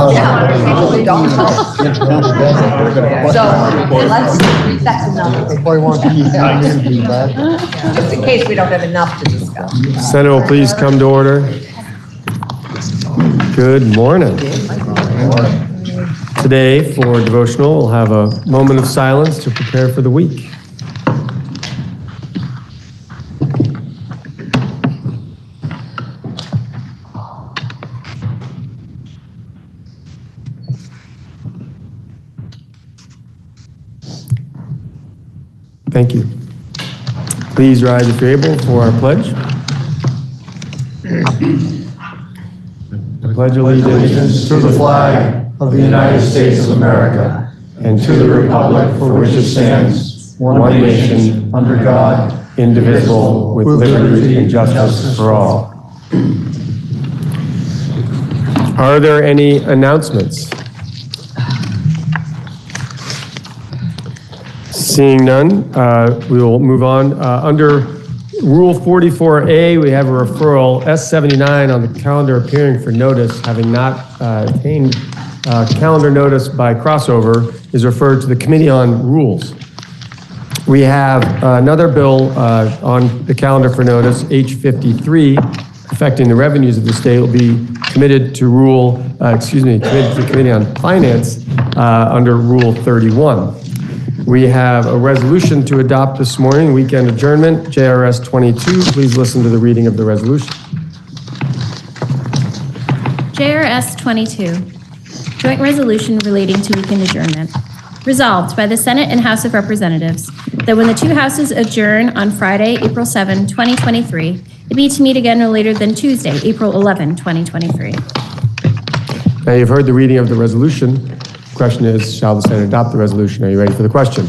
Yeah, we don't know. So let's read that enough, just in case we don't have enough to discuss. Senate will please come to order. Good morning. Today, for devotional, we'll have a moment of silence to prepare for the week. Thank you. Please rise if you're able for our pledge. I pledge allegiance to the flag of the United States of America and to the republic for which it stands, one nation, under God, indivisible, with liberty and justice for all. Are there any announcements? Seeing none, we will move on. Under Rule 44A, we have a referral, S79 on the calendar appearing for notice, having not obtained calendar notice by crossover, is referred to the Committee on Rules. We have another bill on the calendar for notice, H53, affecting the revenues of the state, will be committed to committed to the Committee on Finance under Rule 31. We have a resolution to adopt this morning, weekend adjournment, JRS 22. Please listen to the reading of the resolution. JRS 22, Joint Resolution Relating to Weekend Adjournment. Resolved by the Senate and House of Representatives that when the two houses adjourn on Friday, April 7, 2023, it be to meet again no later than Tuesday, April 11, 2023. Now you've heard the reading of the resolution. The question is, shall the Senate adopt the resolution? Are you ready for the question?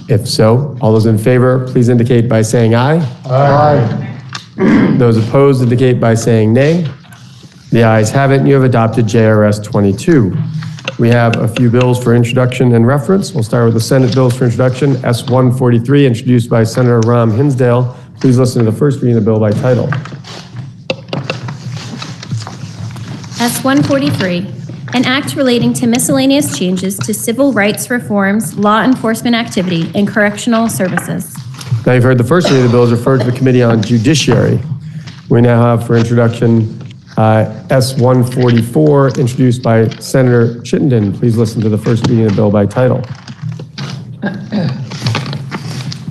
If so, all those in favor, please indicate by saying aye. Aye. Those opposed indicate by saying nay. The ayes have it, and you have adopted JRS 22. We have a few bills for introduction and reference. We'll start with the Senate bills for introduction. S143, introduced by Senator Rahm Hinsdale. Please listen to the first reading of the bill by title. S143, an act relating to miscellaneous changes to civil rights reforms, law enforcement activity, and correctional services. Now you've heard the first reading of the bill is referred to the Committee on Judiciary. We now have for introduction S144, introduced by Senator Chittenden. Please listen to the first reading of the bill by title.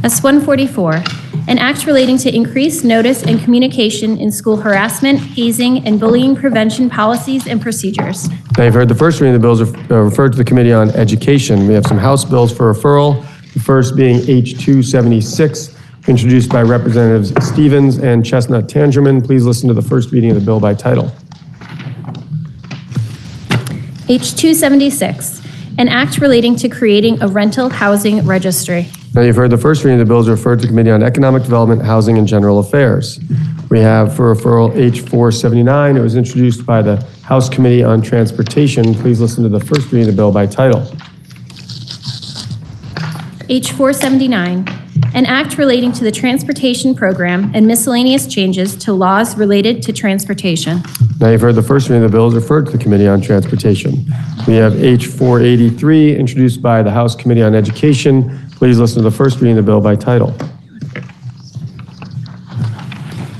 S144, an act relating to increased notice and communication in school harassment, hazing, and bullying prevention policies and procedures. Now you've heard the first reading of the bills referred to the Committee on Education. We have some House bills for referral, the first being H276, introduced by Representatives Stevens and Chestnut Tangerman. Please listen to the first reading of the bill by title. H276, an act relating to creating a rental housing registry. Now you've heard the first reading of the bills referred to the Committee on Economic Development, Housing, and General Affairs. We have for referral H479. It was introduced by the House Committee on Transportation. Please listen to the first reading of the bill by title. H479, an act relating to the transportation program and miscellaneous changes to laws related to transportation. Now you've heard the first reading of the bills referred to the Committee on Transportation. We have H483, introduced by the House Committee on Education. Please listen to the first reading of the bill by title.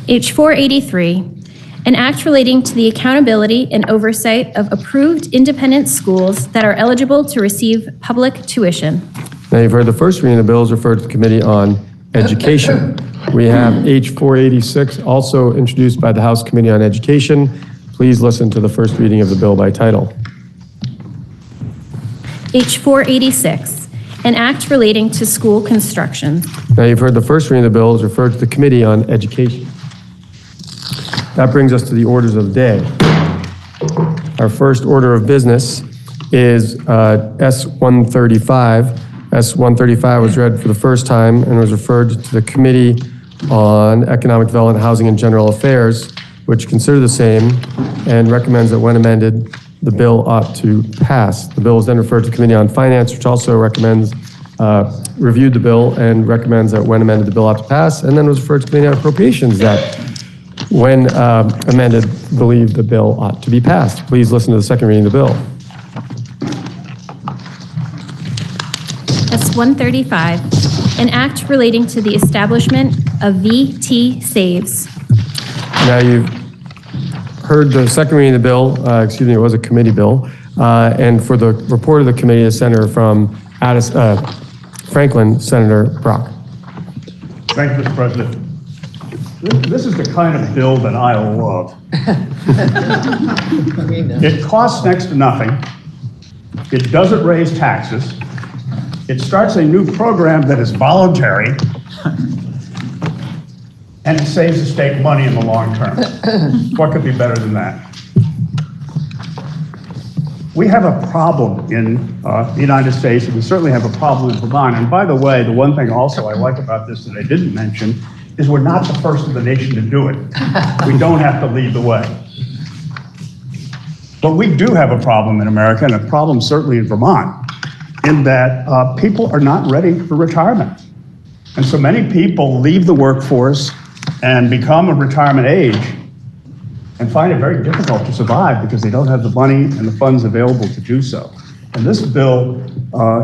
H483, an act relating to the accountability and oversight of approved independent schools that are eligible to receive public tuition. Now you've heard the first reading of the bills referred to the Committee on Education. We have H486, also introduced by the House Committee on Education. Please listen to the first reading of the bill by title. H486, an act relating to school construction. Now you've heard the first reading of the bill is referred to the Committee on Education. That brings us to the orders of the day. Our first order of business is S135. S135 was read for the first time and was referred to the Committee on Economic Development, Housing, and General Affairs, which consider the same and recommends that when amended, the bill ought to pass. The bill is then referred to the Committee on Finance, which also recommends, reviewed the bill and recommends that when amended, the bill ought to pass, and then was referred to the Committee on Appropriations that when amended, believe the bill ought to be passed. Please listen to the second reading of the bill. S-135, an act relating to the establishment of VT Saves. Now you've heard the second reading of the bill, it was a committee bill, and for the report of the committee, the senator from Franklin, Senator Brock. Thank you, Mr. President. This is the kind of bill that I love. It costs next to nothing. It doesn't raise taxes. It starts a new program that is voluntary. And it saves the state money in the long term. What could be better than that? We have a problem in the United States, and we certainly have a problem in Vermont. And by the way, the one thing also I like about this that I didn't mention is we're not the first in the nation to do it. We don't have to lead the way. But we do have a problem in America, and a problem certainly in Vermont, in that people are not ready for retirement. And so many people leave the workforce and become of retirement age and find it very difficult to survive because they don't have the money and the funds available to do so. And this bill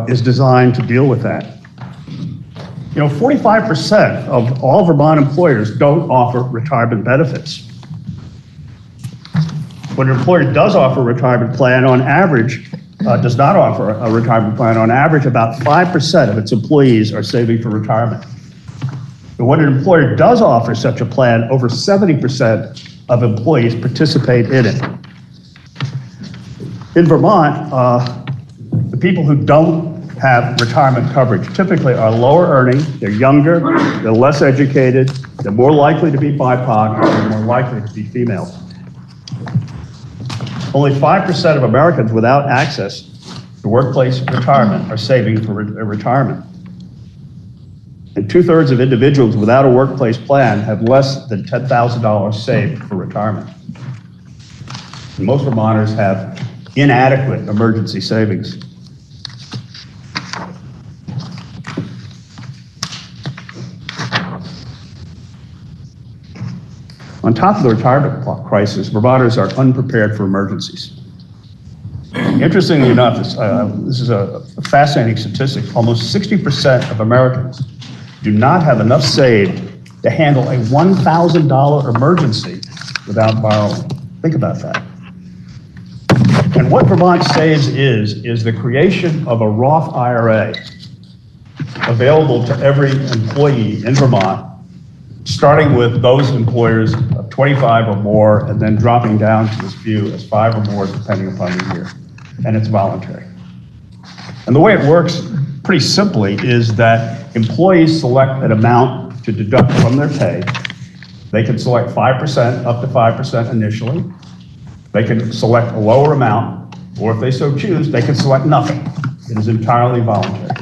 is designed to deal with that. You know, 45% of all Vermont employers don't offer retirement benefits. When an employer does offer a retirement plan, on average, does not offer a retirement plan, on average, about 5% of its employees are saving for retirement. But when an employer does offer such a plan, over 70% of employees participate in it. In Vermont, the people who don't have retirement coverage typically are lower earning, they're younger, they're less educated, they're more likely to be BIPOC, they're more likely to be female. Only 5% of Americans without access to workplace retirement are saving for retirement. And 2/3 of individuals without a workplace plan have less than $10,000 saved for retirement. And most Vermonters have inadequate emergency savings. On top of the retirement crisis, Vermonters are unprepared for emergencies. Interestingly enough, this is a fascinating statistic. Almost 60% of Americans do not have enough saved to handle a $1,000 emergency without borrowing. Think about that. And what Vermont Saves is the creation of a Roth IRA available to every employee in Vermont, starting with those employers of 25 or more, and then dropping down to as few as 5 or more, depending upon the year. And it's voluntary. And the way it works, pretty simply, is that employees select an amount to deduct from their pay. They can select 5%, up to 5% initially. They can select a lower amount, or if they so choose, they can select nothing. It is entirely voluntary.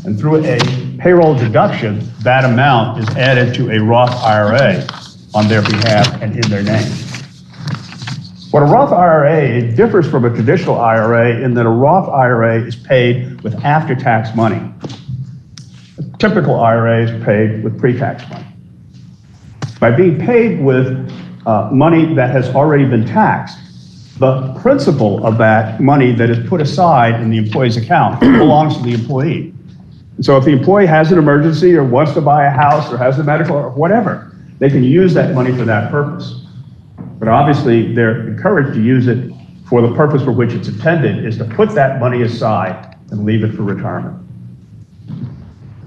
And through a payroll deduction, that amount is added to a Roth IRA on their behalf and in their name. What a Roth IRA differs from a traditional IRA in that a Roth IRA is paid with after-tax money. A typical IRA is paid with pre-tax money. By being paid with money that has already been taxed, the principal of that money that is put aside in the employee's account belongs to the employee. And so if the employee has an emergency or wants to buy a house or has a medical or whatever, they can use that money for that purpose. But obviously, they're encouraged to use it for the purpose for which it's intended, is to put that money aside and leave it for retirement.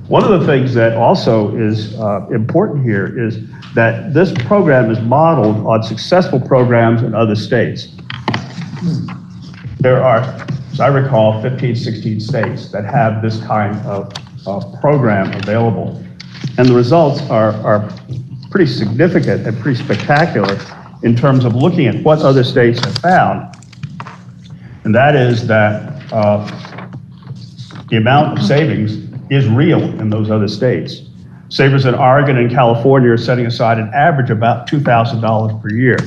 One of the things that also is important here is that this program is modeled on successful programs in other states. There are, as I recall, 15, 16 states that have this kind of program available. And the results are pretty significant and pretty spectacular in terms of looking at what other states have found. And that is that the amount of savings is real in those other states. Savers in Oregon and California are setting aside an average about $2,000 per year.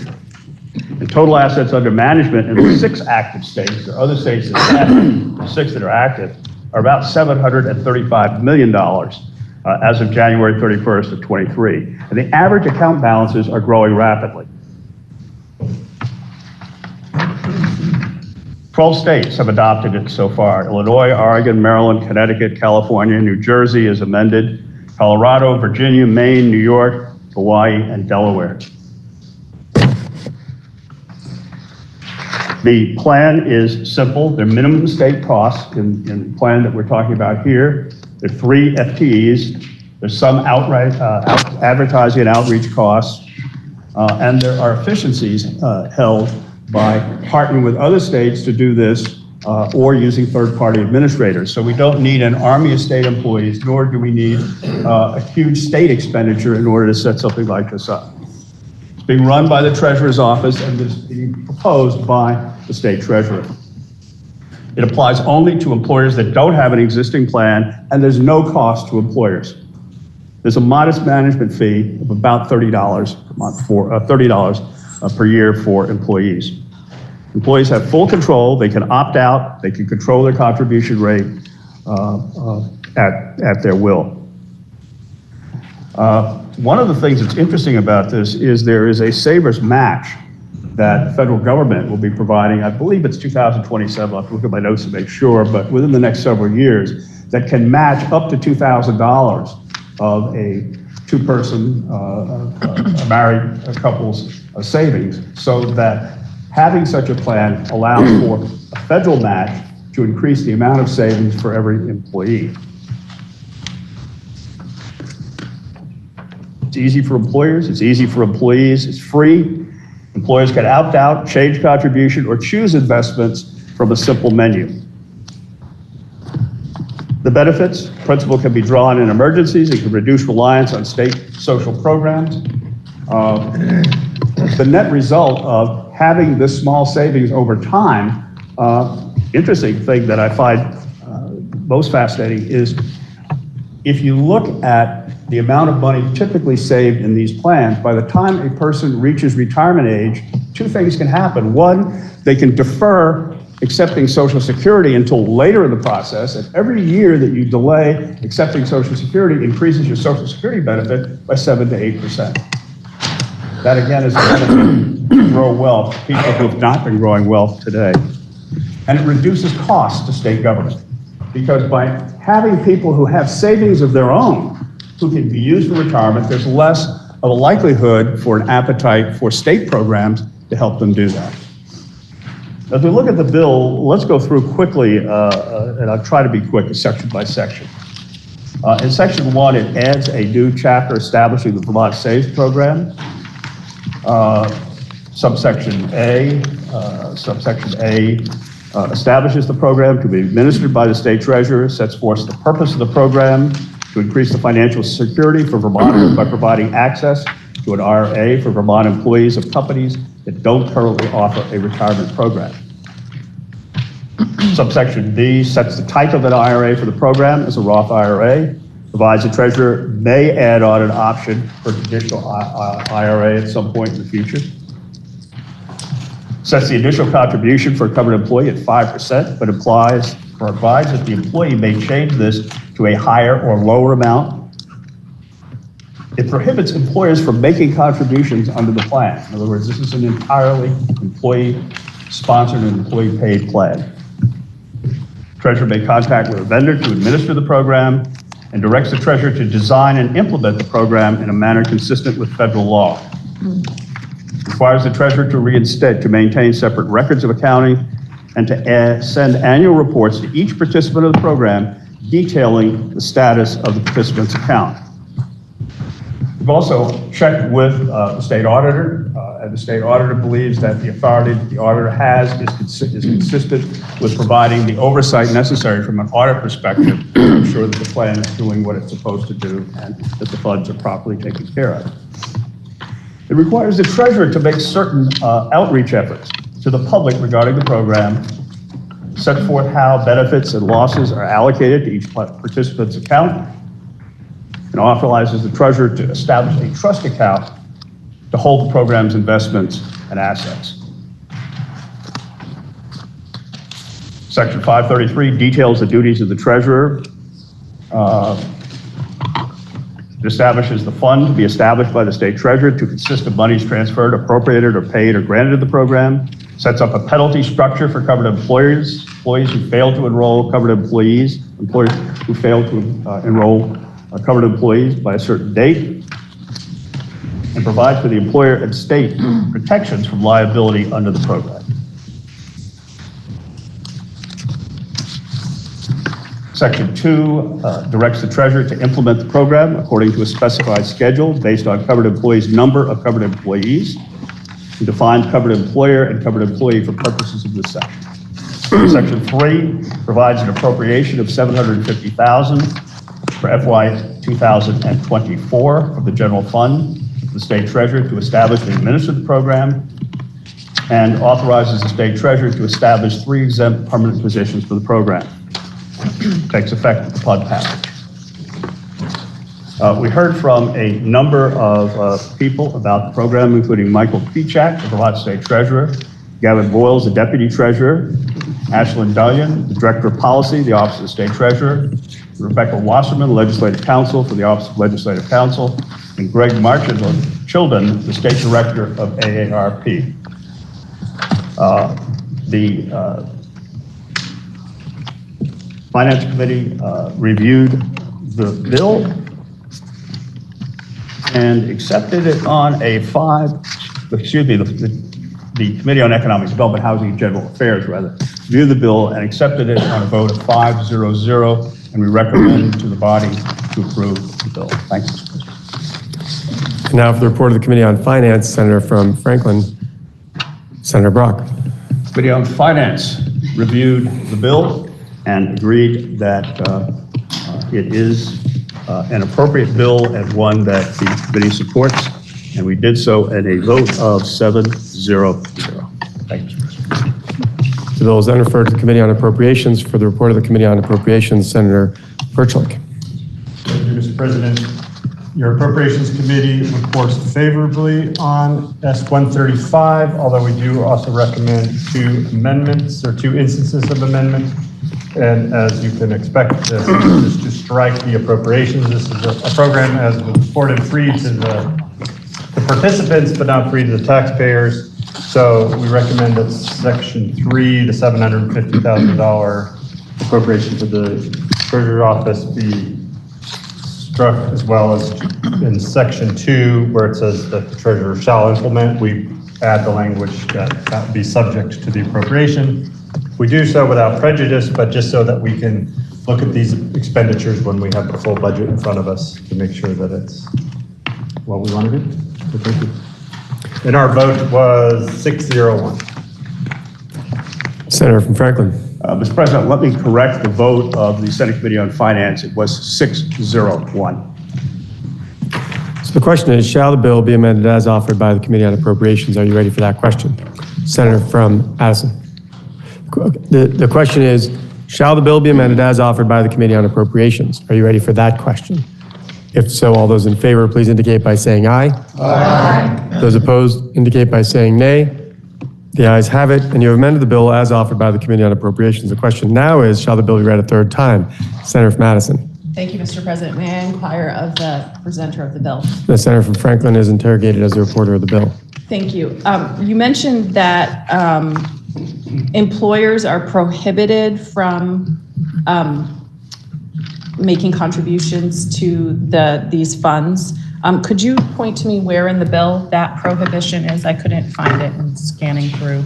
And total assets under management in the 6 active states, or other states that have 6 that are active, are about $735 million. as of January 31st of 23. And the average account balances are growing rapidly. 12 states have adopted it so far. Illinois, Oregon, Maryland, Connecticut, California, New Jersey is amended, Colorado, Virginia, Maine, New York, Hawaii, and Delaware. The plan is simple. There are minimum state costs in the plan that we're talking about here. There are 3 FTEs. There's some outright advertising and outreach costs, and there are efficiencies held by partnering with other states to do this or using third-party administrators. So we don't need an army of state employees, nor do we need a huge state expenditure in order to set something like this up. It's being run by the Treasurer's Office and is being proposed by the state treasurer. It applies only to employers that don't have an existing plan, and there's no cost to employers. There's a modest management fee of about $30 per month for $30 per year for employees. Employees have full control. They can opt out. They can control their contribution rate at their will. One of the things that's interesting about this is there is a savers match that the federal government will be providing. I believe it's 2027. I'll have to look at my notes to make sure, but within the next several years, that can match up to $2,000 of a two-person married couple's savings, so that having such a plan allows for a federal match to increase the amount of savings for every employee. It's easy for employers, it's easy for employees, it's free. Employers can opt out, change contribution, or choose investments from a simple menu. The benefits: principal can be drawn in emergencies, it can reduce reliance on state social programs. The net result of having this small savings over time, interesting thing that I find most fascinating is if you look at the amount of money typically saved in these plans, by the time a person reaches retirement age, 2 things can happen. One, they can defer accepting Social Security until later in the process, and every year that you delay accepting Social Security increases your Social Security benefit by 7 to 8%. That again is a benefit to grow wealth, people who have not been growing wealth today. And it reduces costs to state government, because by having people who have savings of their own who can be used for retirement, there's less of a likelihood for an appetite for state programs to help them do that. As we look at the bill, let's go through quickly, and I'll try to be quick, section by section. In section 1, it adds a new chapter establishing the Vermont Saves Program. Subsection A establishes the program to be administered by the state treasurer, sets forth the purpose of the program to increase the financial security for Vermonters by providing access to an IRA for Vermont employees of companies that don't currently offer a retirement program. Subsection B sets the type of an IRA for the program as a Roth IRA, provides the treasurer may add on an option for traditional IRA at some point in the future. Sets the initial contribution for a covered employee at 5%, but provides that the employee may change this to a higher or lower amount. It prohibits employers from making contributions under the plan. In other words, this is an entirely employee-sponsored and employee-paid plan. Treasurer may contact with a vendor to administer the program and directs the treasurer to design and implement the program in a manner consistent with federal law. Requires the treasurer to maintain separate records of accounting and to send annual reports to each participant of the program detailing the status of the participant's account. We've also checked with the state auditor, and the state auditor believes that the authority that the auditor has is consistent with providing the oversight necessary from an audit perspective to ensure that the plan is doing what it's supposed to do and that the funds are properly taken care of. It requires the treasurer to make certain outreach efforts to the public regarding the program, set forth how benefits and losses are allocated to each participant's account, and authorizes the treasurer to establish a trust account to hold the program's investments and assets. Section 533 details the duties of the treasurer. It establishes the fund to be established by the state treasurer to consist of monies transferred, appropriated, or paid or granted to the program. Sets up a penalty structure for covered employers who fail to enroll covered employees who fail to enroll covered employees by a certain date, and provides for the employer and state protections from liability under the program. Section 2 directs the treasurer to implement the program according to a specified schedule based on covered employees' number of covered employees, and defines covered employer and covered employee for purposes of this section. Section 3 provides an appropriation of $750,000 for FY 2024 from the general fund of the state treasurer to establish and administer the program, and authorizes the state treasurer to establish 3 exempt permanent positions for the program. Takes effect with the PUD passage. We heard from a number of people about the program, including Michael Pichak, the Vermont State Treasurer, Gavin Boyles, the Deputy Treasurer, Ashlyn Dullion, the Director of Policy, the Office of the State Treasurer, Rebecca Wasserman, Legislative Counsel for the Office of Legislative Counsel, and Greg Marchildon, the State Director of AARP. The Finance Committee reviewed the bill and accepted it on a the Committee on Economic Development, Housing, and General Affairs, reviewed the bill and accepted it on a vote of 5-0-0, and we recommend to the body to approve the bill. Thank you, Mr. President. Now for the report of the Committee on Finance, Senator from Franklin, Senator Brock. Committee on Finance reviewed the bill and agreed that it is an appropriate bill and one that the committee supports, and we did so at a vote of 7-0-0. Thank you, Mr. President. The bill is then referred to the Committee on Appropriations. For the report of the Committee on Appropriations, Senator Perchlik. Thank you, Mr. President. Your Appropriations Committee reports favorably on S-135, although we do also recommend 2 amendments or 2 instances of amendment. And as you can expect, this is to strike the appropriations. This is a program, as was reported, free to the participants, but not free to the taxpayers. So we recommend that Section 3, the $750,000 appropriation to the Treasurer's Office, be struck, as well as in Section 2, where it says that the Treasurer shall implement, we add the language that be subject to the appropriation. We do so without prejudice, but just so that we can look at these expenditures when we have the full budget in front of us to make sure that it's what we want to do. So thank you. And our vote was 6-0-1. Senator from Franklin. Mr. President, let me correct the vote of the Senate Committee on Finance. It was 6-0-1. So the question is, shall the bill be amended as offered by the Committee on Appropriations? Are you ready for that question? Senator from Addison. The question is, shall the bill be amended as offered by the Committee on Appropriations? Are you ready for that question? If so, all those in favor, please indicate by saying aye. Aye. Those opposed indicate by saying nay. The ayes have it, and you have amended the bill as offered by the Committee on Appropriations. The question now is, shall the bill be read a 3rd time? Senator from Addison. Thank you, Mr. President. May I inquire of the presenter of the bill? The senator from Franklin is interrogated as the reporter of the bill. Thank you. You mentioned that employers are prohibited from making contributions to these funds. Could you point to me where in the bill that prohibition is? I couldn't find it in scanning through.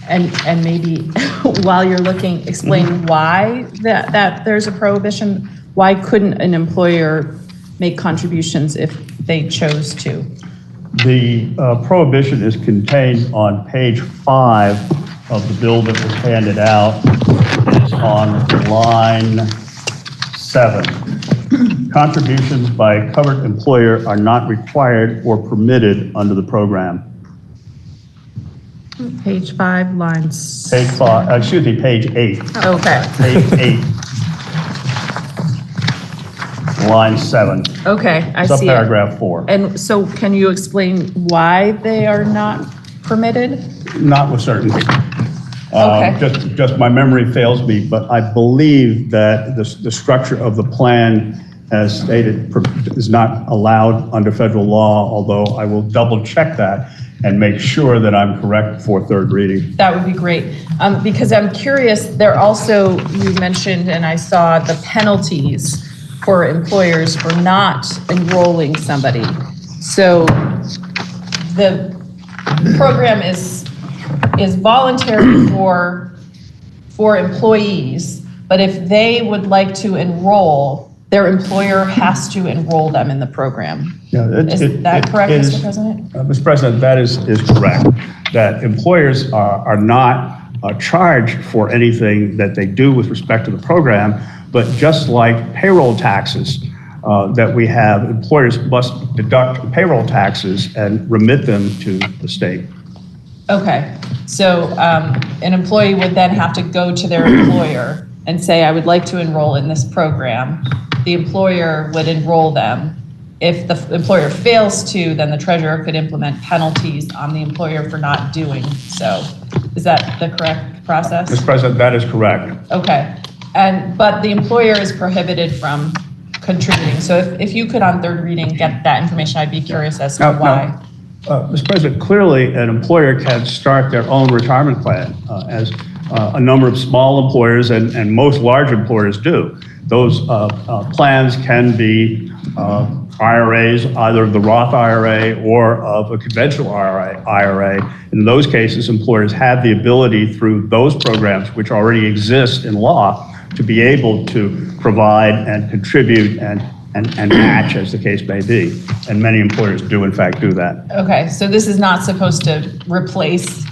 And maybe while you're looking, explain why that there's a prohibition. Why couldn't an employer make contributions if they chose to? The prohibition is contained on page 5 of the bill that was handed out. It is on line 7. Contributions by a covered employer are not required or permitted under the program. Page 5, lines. Page 5, excuse me, page 8. Okay. Page 8. Line 7. Okay, I see it. Subparagraph 4. And so can you explain why they are not permitted? Not with certainty. Just my memory fails me, but I believe that the structure of the plan, as stated, is not allowed under federal law, although I will double check that and make sure that I'm correct for third reading. That would be great. Because I'm curious, there also, you mentioned, and I saw the penalties for employers for not enrolling somebody. So the program is voluntary for employees, but if they would like to enroll, their employer has to enroll them in the program. Yeah, Is that correct, Mr. President? Mr. President, that is correct. That employers are not charged for anything that they do with respect to the program, but just like payroll taxes that we have, employers must deduct payroll taxes and remit them to the state. Okay, so an employee would then have to go to their employer and say, I would like to enroll in this program. The employer would enroll them. If the employer fails to, then the treasurer could implement penalties on the employer for not doing so. Is that the correct process? Mr. President, that is correct. Okay, but the employer is prohibited from contributing. So if you could on third reading get that information, I'd be curious as to why. Mr. President, clearly an employer can start their own retirement plan, as a number of small employers and most large employers do. Those plans can be IRAs, either of the Roth IRA or of a conventional IRA. In those cases, employers have the ability through those programs, which already exist in law, to be able to provide and contribute and match, as the case may be. And many employers do, in fact, do that. Okay, so this is not supposed to replace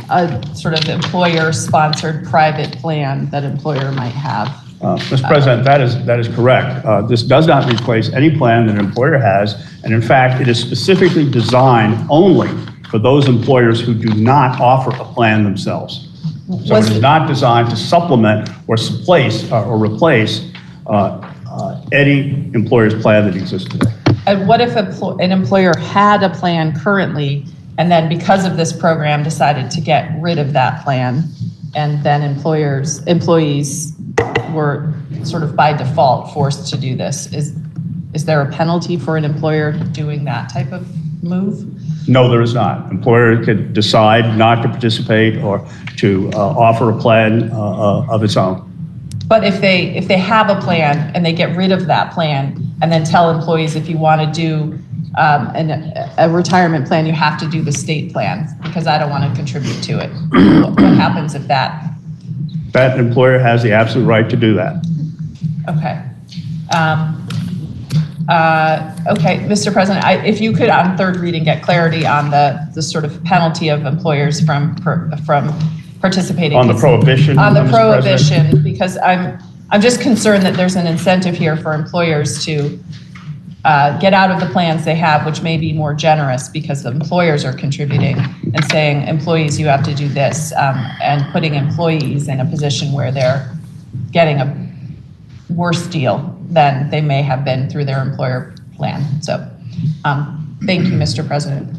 a sort of employer-sponsored private plan that employer might have. Mr. President, that is correct. This does not replace any plan that an employer has, and in fact, it is specifically designed only for those employers who do not offer a plan themselves. So it is not designed to supplement or replace any employer's plan that exists today. And what if an employer had a plan currently, and then because of this program decided to get rid of that plan, and then employees were sort of by default forced to do this? Is there a penalty for an employer doing that type of move? No, there is not. Employer could decide not to participate or to offer a plan of its own. But if they have a plan and they get rid of that plan and then tell employees, if you want to do a retirement plan, you have to do the state plan because I don't want to contribute to it. What happens if that? That employer has the absolute right to do that. Okay. Okay, Mr. President, if you could on third reading get clarity on the sort of penalty of employers from participating. On the prohibition? On the prohibition, because I'm just concerned that there's an incentive here for employers to get out of the plans they have, which may be more generous because the employers are contributing and saying, employees, you have to do this, and putting employees in a position where they're getting a worse deal than they may have been through their employer plan. So thank you, Mr. President.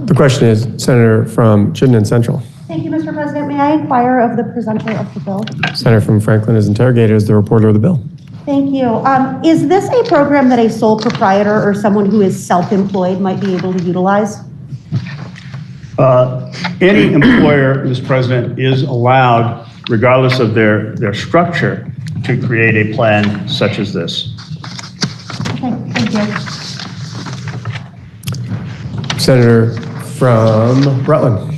The question is, Senator from Chittenden Central. Thank you, Mr. President. May I inquire of the presenter of the bill? Senator from Franklin is interrogated as the reporter of the bill. Thank you. Is this a program that a sole proprietor or someone who is self-employed might be able to utilize? Any employer, Mr. President, is allowed, regardless of their structure, to create a plan such as this. Okay, thank you. Senator from Rutland.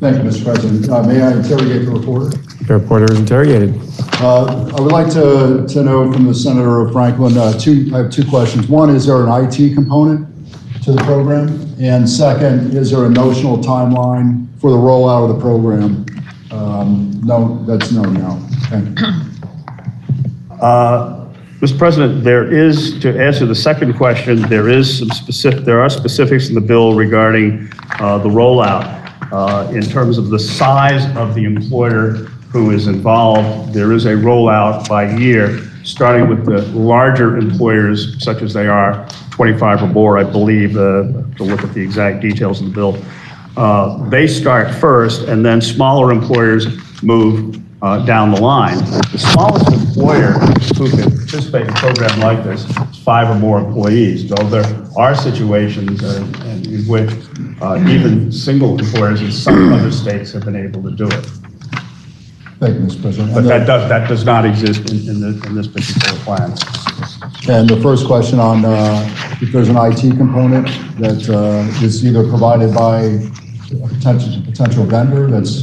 Thank you, Mr. President. May I interrogate the reporter? The reporter is interrogated. I would like to know from the Senator of Franklin, I have two questions. One, is there an IT component to the program? And second, is there a notional timeline for the rollout of the program? No, that's no now. Thank you. Mr. President, there is, to answer the second question, there are specifics in the bill regarding the rollout. In terms of the size of the employer who is involved, there is a rollout by year, starting with the larger employers, such as they are, 25 or more, I believe, to look at the exact details of the bill. they start first, and then smaller employers move down the line. The smallest employer who can participate in a program like this is 5 or more employees, though there are situations in which even single employers in some other states have been able to do it. Thank you, Mr. President. But that does not exist in this particular plan. And the first question on if there's an IT component that is either provided by a potential vendor that's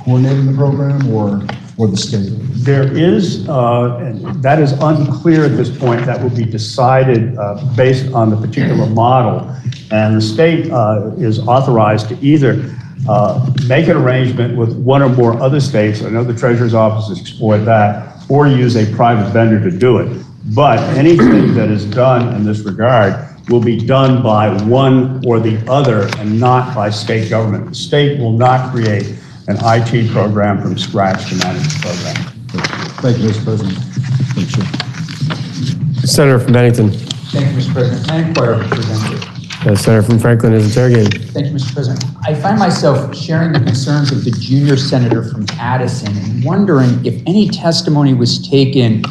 coordinating the program or the state? There is, and that is unclear at this point. That will be decided based on the particular model. And the state is authorized to either make an arrangement with one or more other states. I know the Treasurer's Office has explored that, or use a private vendor to do it. But anything that is done in this regard will be done by one or the other and not by state government. The state will not create an IT program from scratch to manage the program. Thank you, Mr. President. Thank you. Senator from Bennington. Thank you, Mr. President. Can I inquire of the presenter? Senator from Franklin is interrogated. Thank you, Mr. President. I find myself sharing the concerns of the junior senator from Addison and wondering if any testimony was taken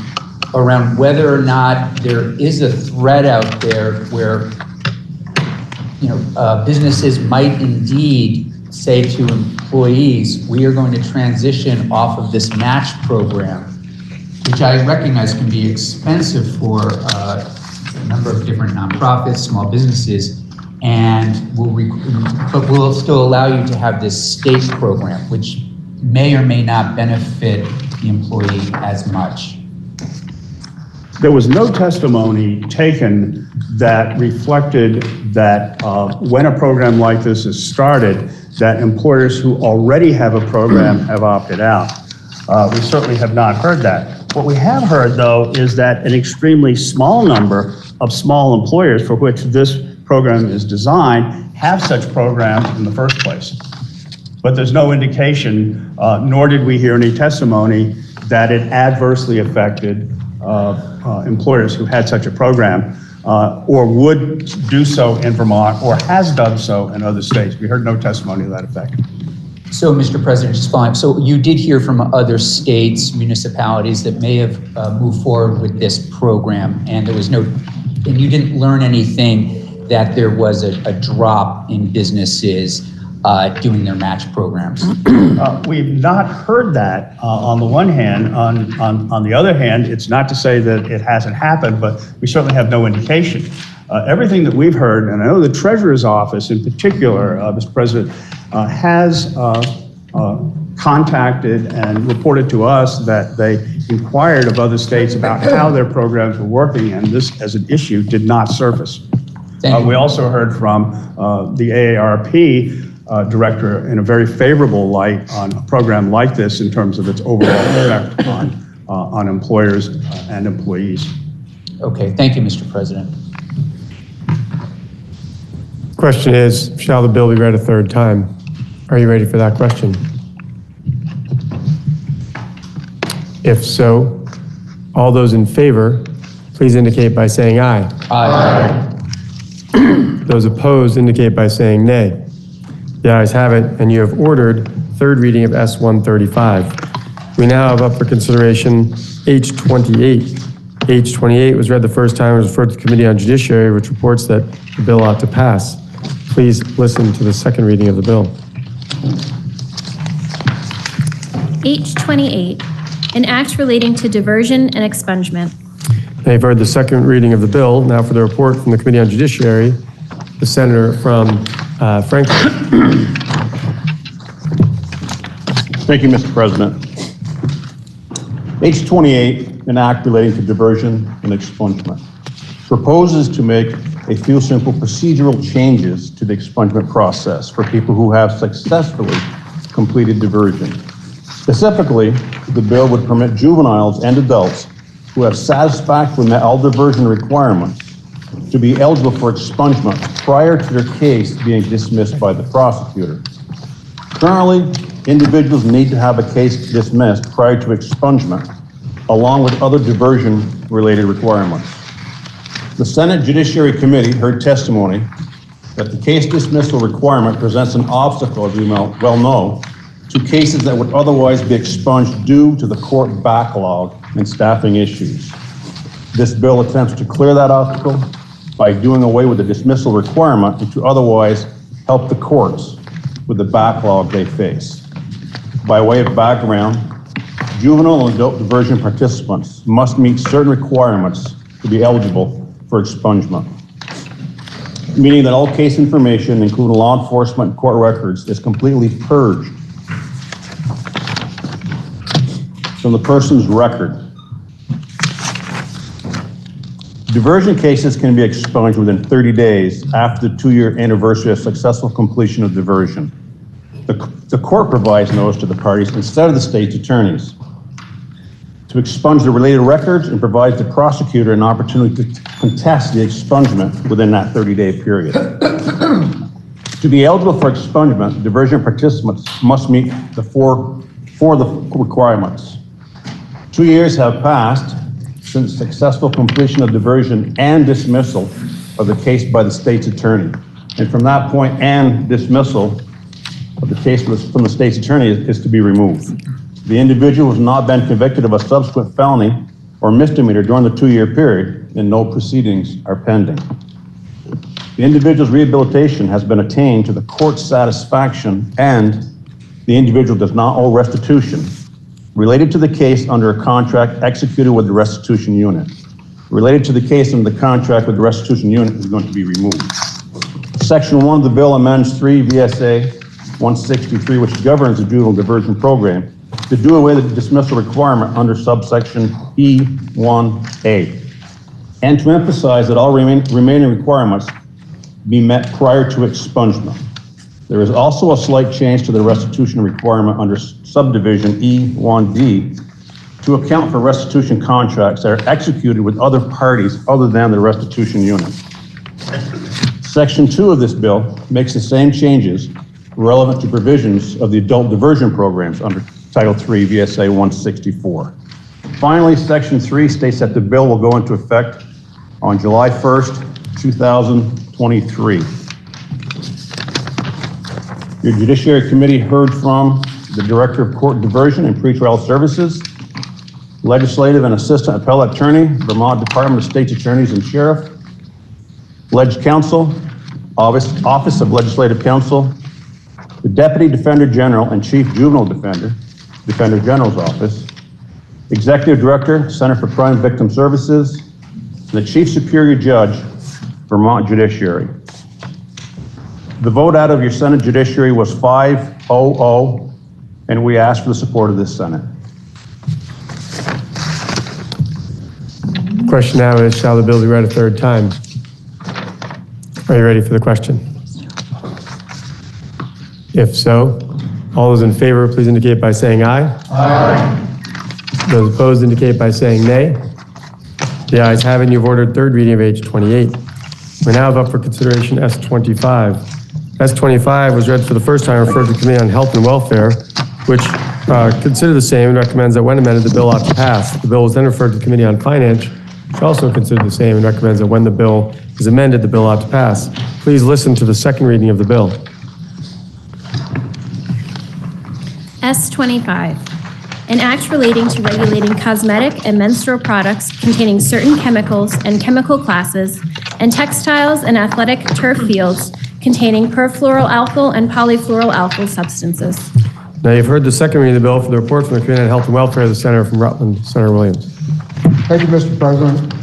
around whether or not there is a threat out there where, businesses might indeed say to employees, we are going to transition off of this match program, which I recognize can be expensive for a number of different nonprofits, small businesses, but will still allow you to have this state program, which may or may not benefit the employee as much. There was no testimony taken that reflected that when a program like this is started, that employers who already have a program have opted out. We certainly have not heard that. What we have heard, though, is that an extremely small number of small employers for which this program is designed have such programs in the first place. But there's no indication, nor did we hear any testimony, that it adversely affected employers who had such a program or would do so in Vermont or has done so in other states. We heard no testimony to that effect. So, Mr. President, just following, so you did hear from other states, municipalities that may have moved forward with this program, and there was no, and you didn't learn anything that there was a drop in businesses doing their match programs? We've not heard that on the one hand. On the other hand, it's not to say that it hasn't happened, but we certainly have no indication. Everything that we've heard, and I know the Treasurer's Office in particular, Mr. President, has contacted and reported to us that they inquired of other states about how their programs were working, and this as an issue did not surface. We also heard from the AARP director in a very favorable light on a program like this in terms of its overall effect on employers and employees. Okay, thank you, Mr. President. Question is, shall the bill be read a third time? Are you ready for that question? If so, all those in favor, please indicate by saying aye. Aye. Those opposed indicate by saying nay. The ayes have it, and you have ordered third reading of S-135. We now have up for consideration H-28. H-28 was read the first time and was referred to the Committee on Judiciary, which reports that the bill ought to pass. Please listen to the second reading of the bill. H-28, an act relating to diversion and expungement. Now you've heard the second reading of the bill. Now for the report from the Committee on Judiciary, the senator from Franklin. Thank you, Mr. President. H-28, an act relating to diversion and expungement, proposes to make a few simple procedural changes to the expungement process for people who have successfully completed diversion. Specifically, the bill would permit juveniles and adults who have satisfactorily met all diversion requirements to be eligible for expungement prior to their case being dismissed by the prosecutor. Currently, individuals need to have a case dismissed prior to expungement, along with other diversion-related requirements. The Senate Judiciary Committee heard testimony that the case dismissal requirement presents an obstacle, as we well know, to cases that would otherwise be expunged due to the court backlog and staffing issues. This bill attempts to clear that obstacle by doing away with the dismissal requirement and to otherwise help the courts with the backlog they face. By way of background, juvenile and adult diversion participants must meet certain requirements to be eligible for expungement, meaning that all case information, including law enforcement and court records, is completely purged from the person's record. Diversion cases can be expunged within 30 days after the 2-year anniversary of successful completion of diversion. The court provides notice to the parties instead of the state's attorneys to expunge the related records and provides the prosecutor an opportunity to contest the expungement within that 30-day period. To be eligible for expungement, diversion participants must meet the four requirements. 2 years have passed since successful completion of diversion and dismissal of the case by the state's attorney. And from that point, and dismissal of the case from the state's attorney is to be removed. The individual has not been convicted of a subsequent felony or misdemeanor during the 2-year period, and no proceedings are pending. The individual's rehabilitation has been attained to the court's satisfaction, and the individual does not owe restitution related to the case under a contract executed with the restitution unit. Related to the case under the contract with the restitution unit is going to be removed. Section 1 of the bill amends 3 VSA 163, which governs the juvenile diversion program, to do away with the dismissal requirement under subsection E1A, and to emphasize that all remaining requirements be met prior to expungement. There is also a slight change to the restitution requirement under subdivision E1D to account for restitution contracts that are executed with other parties other than the restitution unit. Section 2 of this bill makes the same changes relevant to provisions of the adult diversion programs under Title III VSA 164. Finally, Section 3 states that the bill will go into effect on July 1st, 2023. Your Judiciary Committee heard from the Director of Court Diversion and Pretrial Services, Legislative and Assistant Appellate Attorney, Vermont Department of State's Attorneys and Sheriff, Leg Counsel, Office of Legislative Counsel, the Deputy Defender General and Chief Juvenile Defender, Defender General's Office, Executive Director, Center for Crime Victim Services, and the Chief Superior Judge, Vermont Judiciary. The vote out of your Senate Judiciary was 5-0-0, and we ask for the support of this Senate. Question now is, shall the bill be read a third time? Are you ready for the question? If so, all those in favor, please indicate by saying aye. Aye. Those opposed indicate by saying nay. The ayes have it, and you've ordered third reading of H28. We now have up for consideration S25. S25 was read for the first time, referred to the Committee on Health and Welfare, which considered the same and recommends that when amended, the bill ought to pass. The bill was then referred to the Committee on Finance, which also considered the same and recommends that when the bill is amended, the bill ought to pass. Please listen to the second reading of the bill. S25, an act relating to regulating cosmetic and menstrual products containing certain chemicals and chemical classes, and textiles and athletic turf fields containing perfluoroalkyl and polyfluoroalkyl substances. Now you've heard the second reading of the bill. For the report from the Committee on Health and Welfare, the Senator from Rutland, Senator Williams. Thank you, Mr. President.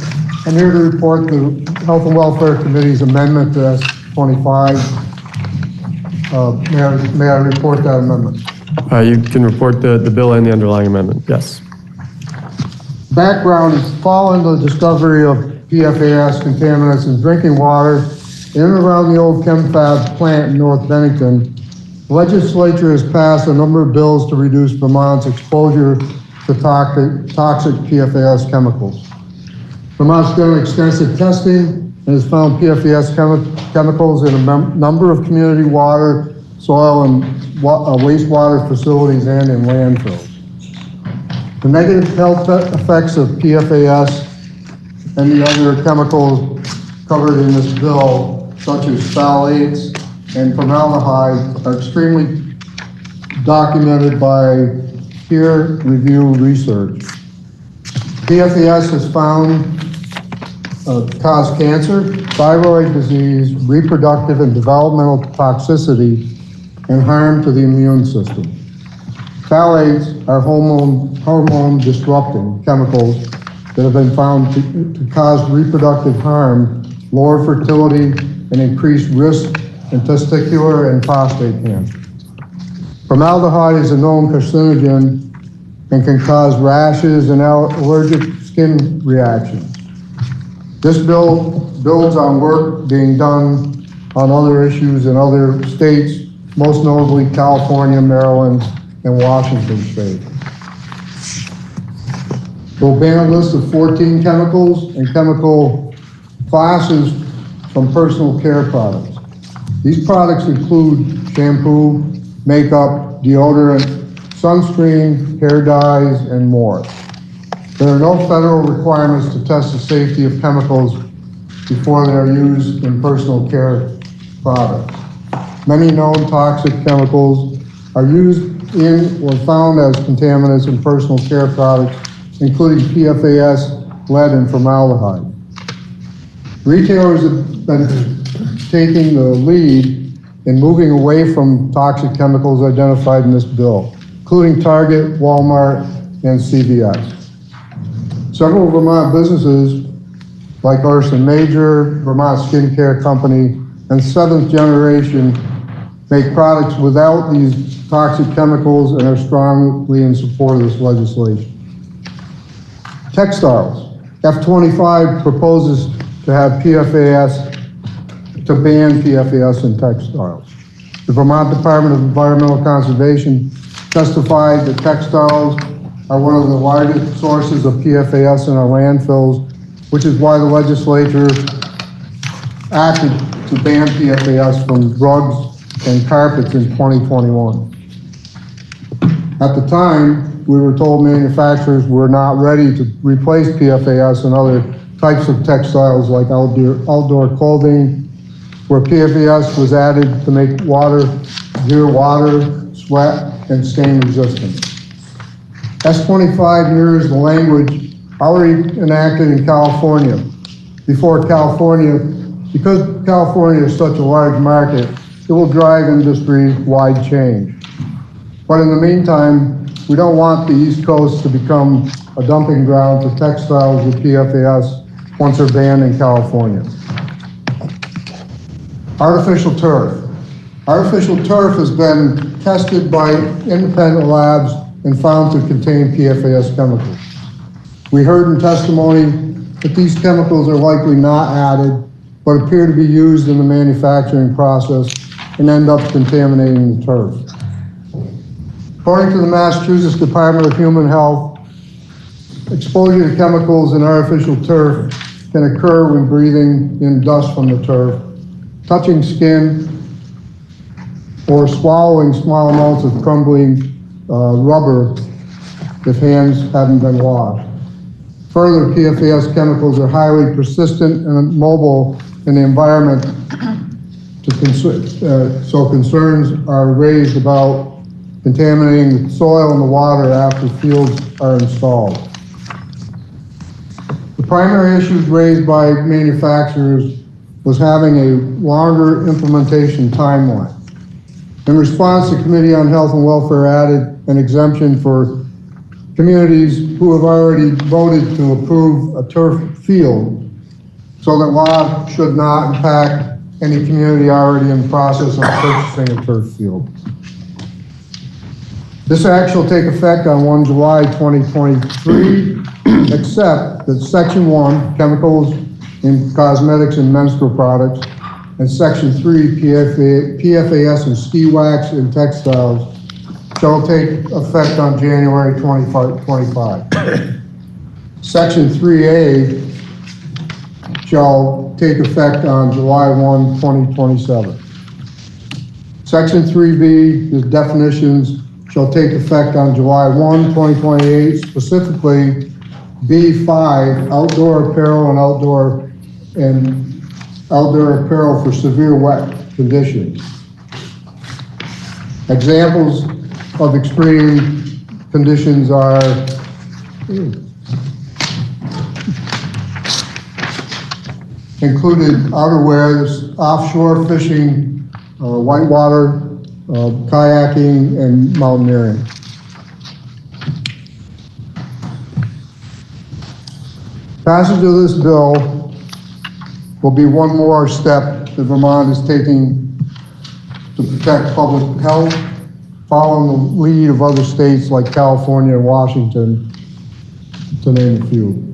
I'm here to report the Health and Welfare Committee's amendment to S25. May I report that amendment? You can report the bill and the underlying amendment, yes. Background is following the discovery of PFAS contaminants in drinking water in and around the old ChemFab plant in North Bennington. The legislature has passed a number of bills to reduce Vermont's exposure to toxic PFAS chemicals. Vermont's done extensive testing and has found PFAS chemicals in a number of community water, soil, and wastewater facilities and in landfills. The negative health effects of PFAS and the other chemicals covered in this bill such as phthalates and formaldehyde are extremely documented by peer-reviewed research. PFAS is found to cause cancer, thyroid disease, reproductive and developmental toxicity, and harm to the immune system. Phthalates are hormone disrupting chemicals that have been found to cause reproductive harm, lower fertility, and increase risk in testicular and prostate cancer. Formaldehyde is a known carcinogen and can cause rashes and allergic skin reactions. This bill builds on work being done on other issues in other states, most notably California, Maryland, and Washington State. We'll ban a list of 14 chemicals and chemical classes from personal care products. These products include shampoo, makeup, deodorant, sunscreen, hair dyes, and more. There are no federal requirements to test the safety of chemicals before they are used in personal care products. Many known toxic chemicals are used in or found as contaminants in personal care products, including PFAS, lead, and formaldehyde. Retailers have been taking the lead in moving away from toxic chemicals identified in this bill, including Target, Walmart, and CVS. Several Vermont businesses like Urson Major, Vermont Skincare Company, and Seventh Generation make products without these toxic chemicals and are strongly in support of this legislation. Textiles. F-25 proposes to have to ban PFAS in textiles. The Vermont Department of Environmental Conservation testified that textiles are one of the largest sources of PFAS in our landfills, which is why the legislature acted to ban PFAS from rugs and carpets in 2021. At the time, we were told manufacturers were not ready to replace PFAS and other types of textiles like outdoor clothing, where PFAS was added to make zero water, sweat, and stain resistant. S-25 mirrors the language already enacted in California. Because California is such a large market, it will drive industry-wide change. But in the meantime, we don't want the East Coast to become a dumping ground for textiles with PFAS once they're banned in California. Artificial turf. Artificial turf has been tested by independent labs and found to contain PFAS chemicals. We heard in testimony that these chemicals are likely not added, but appear to be used in the manufacturing process and end up contaminating the turf. According to the Massachusetts Department of Human Health, exposure to chemicals in artificial turf can occur when breathing in dust from the turf, touching skin, or swallowing small amounts of crumbling rubber if hands haven't been washed. Further, PFAS chemicals are highly persistent and mobile in the environment, so concerns are raised about contaminating the soil and the water after fields are installed. The primary issues raised by manufacturers was having a longer implementation timeline. In response, the Committee on Health and Welfare added an exemption for communities who have already voted to approve a turf field, so that law should not impact any community already in the process of purchasing a turf field. This act shall take effect on 1 July 2023, except that Section 1, Chemicals in Cosmetics and Menstrual Products, and Section 3, PFAS and ski wax in textiles, shall take effect on January 2025. Section 3A shall take effect on July 1, 2027. Section 3B, the definitions, shall take effect on July 1, 2028, specifically B5, outdoor apparel and outdoor and outdoor apparel for severe wet conditions. Examples of extreme conditions are included outerwear, offshore fishing, whitewater, kayaking, and mountaineering. Passage of this bill will be one more step that Vermont is taking to protect public health, following the lead of other states like California and Washington, to name a few.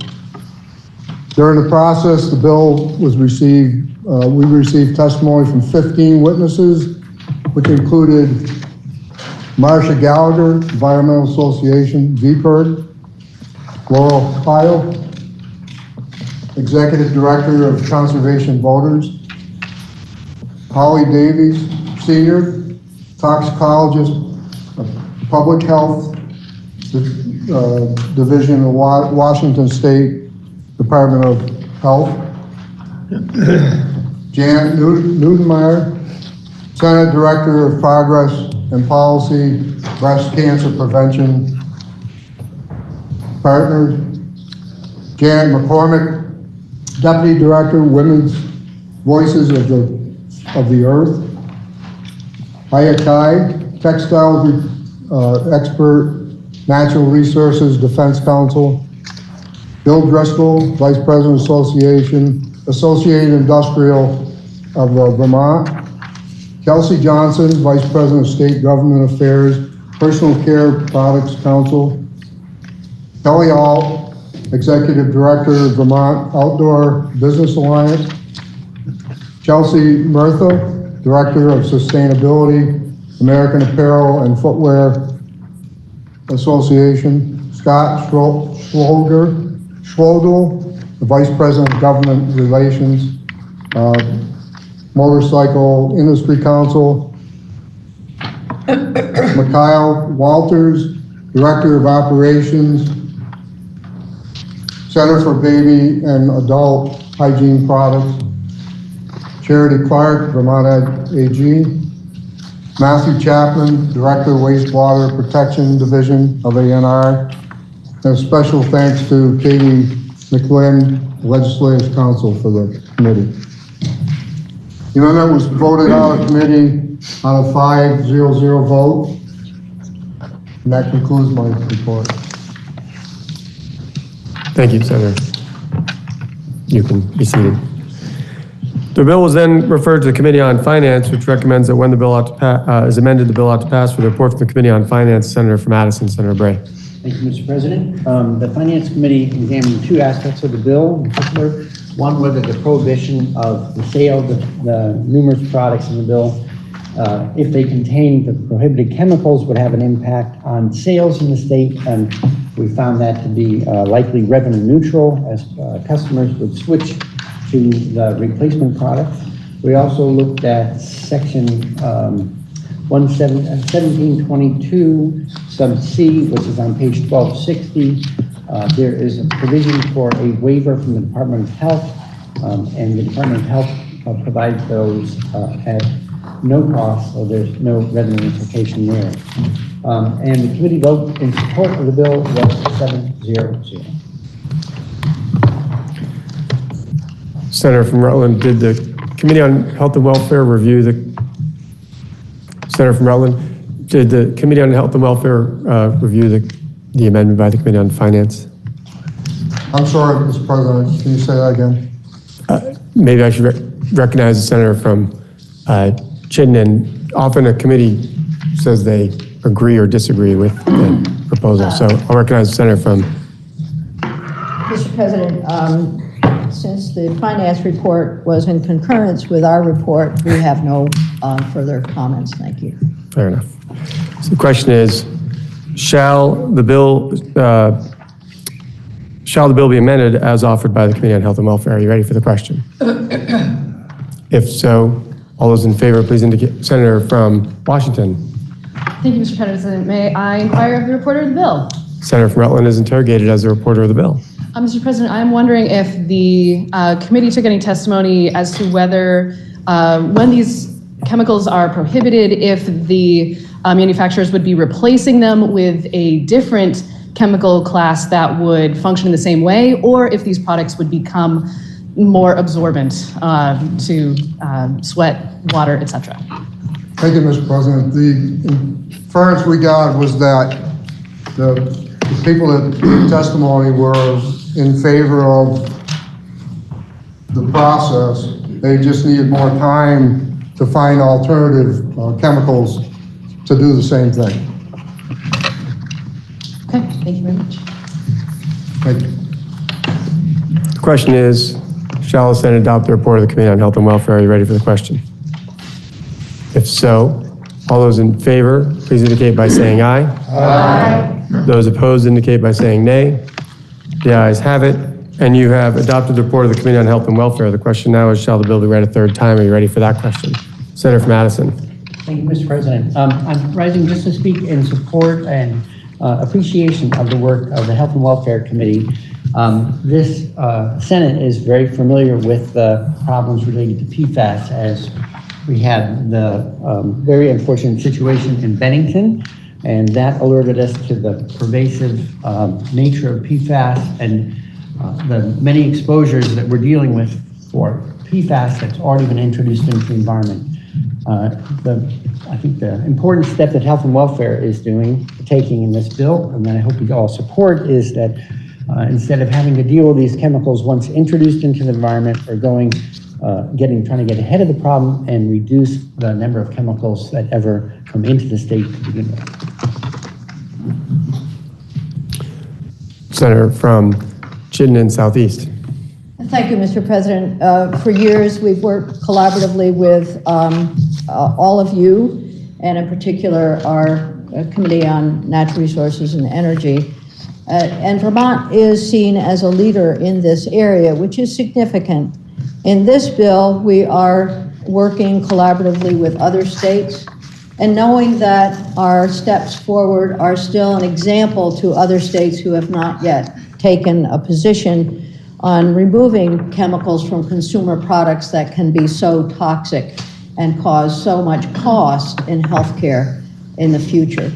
During the process, the bill was received, we received testimony from 15 witnesses, which included Marcia Gallagher, Environmental Association, VPIRG, Laurel Kyle, Executive Director of Conservation Voters, Holly Davies, Senior, Toxicologist, Public Health Division of Washington State Department of Health, Jan Nudenmeyer, Senate Director of Progress and Policy, Breast Cancer Prevention Partner, Janet McCormick, Deputy Director, Women's Voices of the Earth, Ayakai, Textile Expert, Natural Resources Defense Council, Bill Driscoll, Vice President Associated Industrial of Vermont, Kelsey Johnson, Vice President of State Government Affairs, Personal Care Products Council, Kelly Alt, Executive Director of Vermont Outdoor Business Alliance, Chelsea Murtha, Director of Sustainability, American Apparel and Footwear Association, Scott Schwodel, the Vice President of Government Relations, Motorcycle Industry Council, Mikhail Walters, Director of Operations, Center for Baby and Adult Hygiene Products, Charity Clark, Vermont AG, Matthew Chapman, Director of Wastewater Protection Division of ANR, and a special thanks to Katie McLean, Legislative Counsel for the committee. The amendment was voted out of committee on a 5-0 vote, and that concludes my report. Thank you, Senator. You can be seated. The bill was then referred to the Committee on Finance, which recommends that when the bill is amended, the bill ought to pass. For the report from the Committee on Finance, Senator from Madison, Senator Bray. Thank you, Mr. President. The Finance Committee examined two aspects of the bill in particular. One, whether the prohibition of the sale of the numerous products in the bill, if they contain the prohibited chemicals, would have an impact on sales in the state, and we found that to be likely revenue neutral, as customers would switch to the replacement product. We also looked at section 1722 sub C, which is on page 1260. There is a provision for a waiver from the Department of Health, and the Department of Health provides those at no cost, so there's no revenue implication there. And the committee vote in support of the bill was 7-0. Senator from Rutland, did the Committee on Health and Welfare review the, Senator from Rutland, did the Committee on Health and Welfare review the amendment by the Committee on Finance? I'm sorry, Mr. President, can you say that again? Maybe I should recognize the Senator from Chittenden. Often a committee says they agree or disagree with the proposal, so I'll recognize the Senator from. Mr. President, since the finance report was in concurrence with our report, we have no further comments. Thank you. Fair enough. So the question is, shall the bill be amended as offered by the Committee on Health and Welfare? Are you ready for the question? If so, all those in favor, please indicate. Senator from Washington. Thank you, Mr. President. May I inquire of the reporter of the bill? Senator from Rutland is interrogated as the reporter of the bill. Mr. President, I'm wondering if the committee took any testimony as to whether, when these chemicals are prohibited, if the manufacturers would be replacing them with a different chemical class that would function in the same way, or if these products would become more absorbent to sweat, water, etc. Thank you, Mr. President. The inference we got was that the people that gave testimony were in favor of the process. They just needed more time to find alternative chemicals to do the same thing. Okay, thank you very much. Thank you. The question is, shall the Senate adopt the report of the Committee on Health and Welfare? Are you ready for the question? If so, all those in favor, please indicate by saying aye. Aye. Those opposed indicate by saying nay. The ayes have it, and you have adopted the report of the Committee on Health and Welfare. The question now is, shall the bill be read a third time? Are you ready for that question? Senator from Madison. Thank you, Mr. President. I'm rising just to speak in support and appreciation of the work of the Health and Welfare Committee. This Senate is very familiar with the problems related to PFAS, as we had the very unfortunate situation in Bennington, and that alerted us to the pervasive nature of PFAS and the many exposures that we're dealing with for PFAS that's already been introduced into the environment. I think the important step that Health and Welfare is taking in this bill, and that I hope you all support, is that instead of having to deal with these chemicals once introduced into the environment, we're trying to get ahead of the problem and reduce the number of chemicals that ever come into the state to begin with. Senator from Chittenden Southeast. Thank you, Mr. President. For years, we've worked collaboratively with all of you, and in particular, our Committee on Natural Resources and Energy. And Vermont is seen as a leader in this area, which is significant. In this bill, we are working collaboratively with other states, and knowing that our steps forward are still an example to other states who have not yet taken a position on removing chemicals from consumer products that can be so toxic and cause so much cost in healthcare in the future.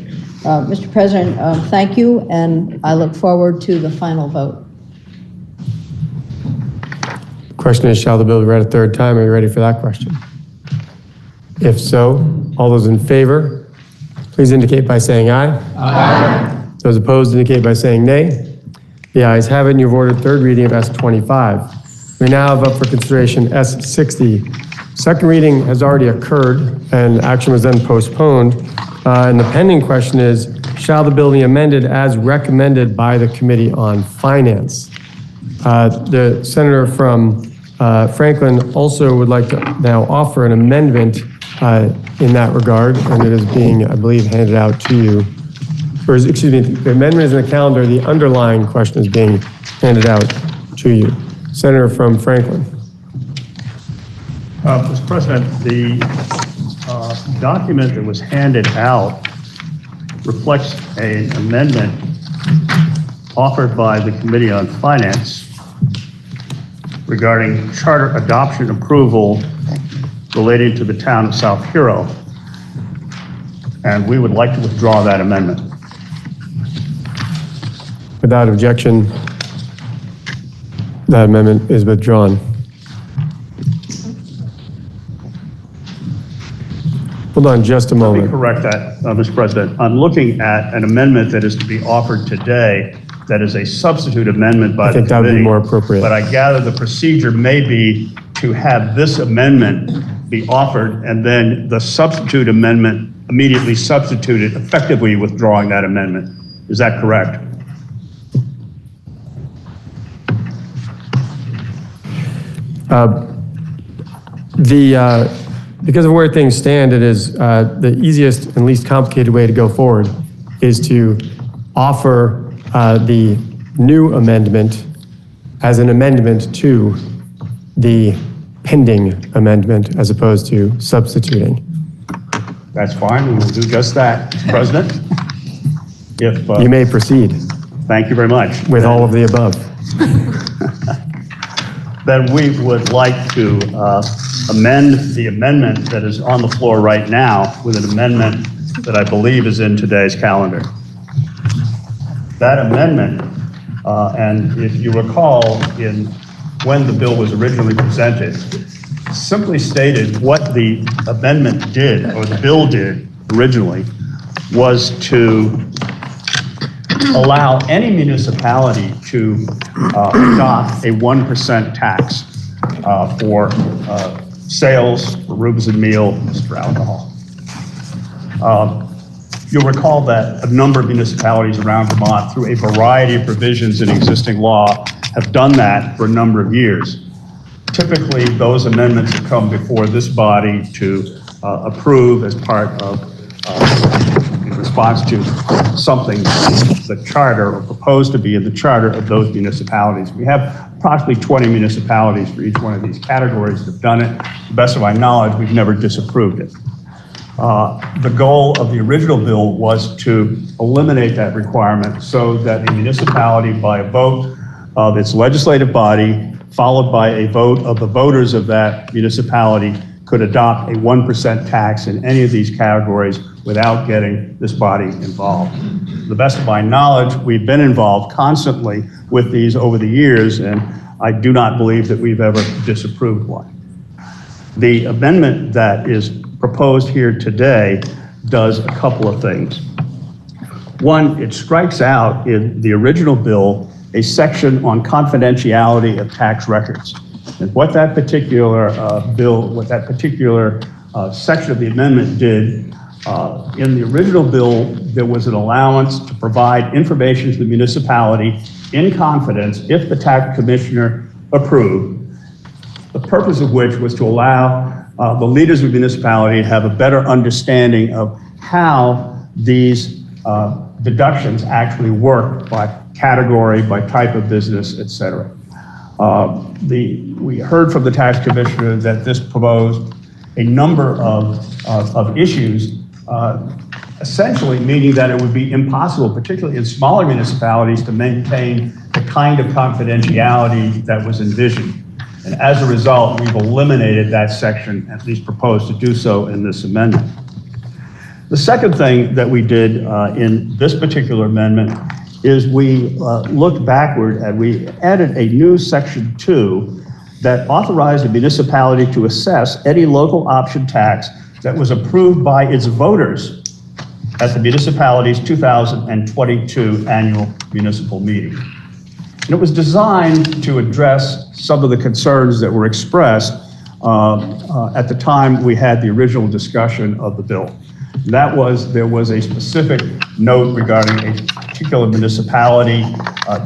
Mr. President, thank you, and I look forward to the final vote. Question is, shall the bill be read a third time? Are you ready for that question? If so, all those in favor, please indicate by saying aye. Aye. Those opposed indicate by saying nay. The ayes have it, and you've ordered third reading of S25. We now have up for consideration S60. Second reading has already occurred, and action was then postponed. And the pending question is, shall the bill be amended as recommended by the Committee on Finance? The senator from Franklin also would like to now offer an amendment in that regard, and it is being, I believe, handed out to you. Or excuse me, the amendment is in the calendar. The underlying question is being handed out to you. Senator from Franklin. Mr. President, the document that was handed out reflects an amendment offered by the Committee on Finance regarding charter adoption approval relating to the town of South Hero. And we would like to withdraw that amendment. Without objection, that amendment is withdrawn. Hold on just a moment. Let me correct that, Mr. President. I'm looking at an amendment that is to be offered today that is a substitute amendment by the committee. I think that would be more appropriate. But I gather the procedure may be to have this amendment be offered and then the substitute amendment immediately substituted, effectively withdrawing that amendment. Is that correct? Because of where things stand, it is the easiest and least complicated way to go forward is to offer the new amendment as an amendment to the pending amendment as opposed to substituting. That's fine. We will do just that, Mr. President. If you may proceed. Thank you very much. With all of the above. Then we would like to amend the amendment that is on the floor right now with an amendment that I believe is in today's calendar. That amendment, and if you recall, when the bill was originally presented, simply stated what the amendment did, or the bill did originally, was to allow any municipality to adopt a 1% tax for sales, for rooms and meals, for alcohol. You'll recall that a number of municipalities around Vermont, through a variety of provisions in existing law, have done that for a number of years. Typically, those amendments have come before this body to approve as part of, in response to something the charter, or proposed to be in the charter of those municipalities. We have approximately 20 municipalities for each one of these categories that have done it. To the best of my knowledge, we've never disapproved it. The goal of the original bill was to eliminate that requirement so that a municipality, by a vote of its legislative body, followed by a vote of the voters of that municipality, could adopt a 1% tax in any of these categories without getting this body involved. To the best of my knowledge, we've been involved constantly with these over the years, and I do not believe that we've ever disapproved one. The amendment that is proposed here today does a couple of things. One, it strikes out in the original bill a section on confidentiality of tax records. And what that particular section of the amendment did, in the original bill, there was an allowance to provide information to the municipality in confidence if the tax commissioner approved, the purpose of which was to allow the leaders of the municipality to have a better understanding of how these deductions actually work by category, by type of business, et cetera. We heard from the tax commissioner that this proposed a number of issues, essentially meaning that it would be impossible, particularly in smaller municipalities, to maintain the kind of confidentiality that was envisioned. And as a result, we've eliminated that section, at least proposed to do so in this amendment. The second thing that we did in this particular amendment is we looked backward and we added a new section 2 that authorized a municipality to assess any local option tax that was approved by its voters at the municipality's 2022 annual municipal meeting. And it was designed to address some of the concerns that were expressed at the time we had the original discussion of the bill. That was, there was a specific note regarding a particular municipality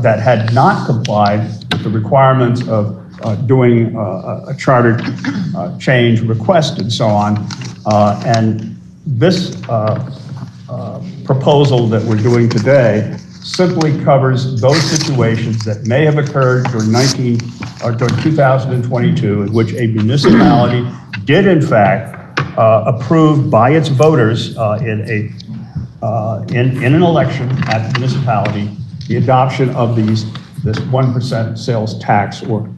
that had not complied with the requirements of doing a charter change request and so on. And this proposal that we're doing today simply covers those situations that may have occurred during 2022 in which a municipality did in fact approve by its voters in an election at the municipality the adoption of this 1% sales tax or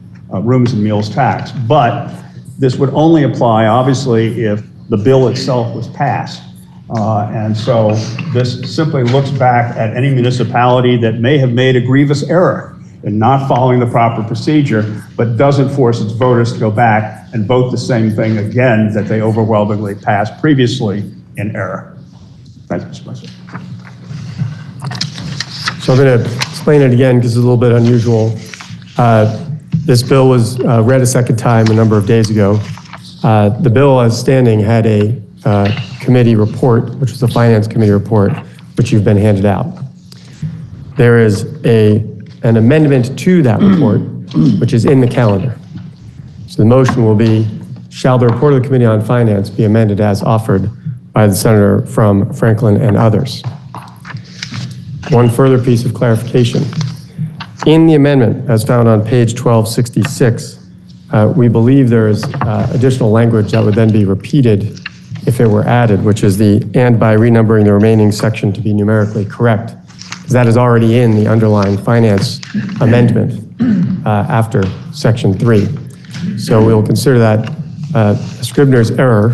rooms and meals tax. But this would only apply, obviously, if the bill itself was passed. And so this simply looks back at any municipality that may have made a grievous error in not following the proper procedure, but doesn't force its voters to go back and vote the same thing again that they overwhelmingly passed previously in error. Thank you, Mr. President. So I'm going to explain it again because it's a little bit unusual. This bill was read a second time a number of days ago. The bill as standing had a committee report, which was the Finance Committee report, which you've been handed out. There is an amendment to that report, which is in the calendar. So the motion will be, shall the report of the Committee on Finance be amended as offered by the Senator from Franklin and others? One further piece of clarification. In the amendment, as found on page 1266, we believe there is additional language that would then be repeated if it were added, which is the "and by renumbering the remaining section to be numerically correct." because that is already in the underlying finance amendment after section 3. So we'll consider that a Scribner's error,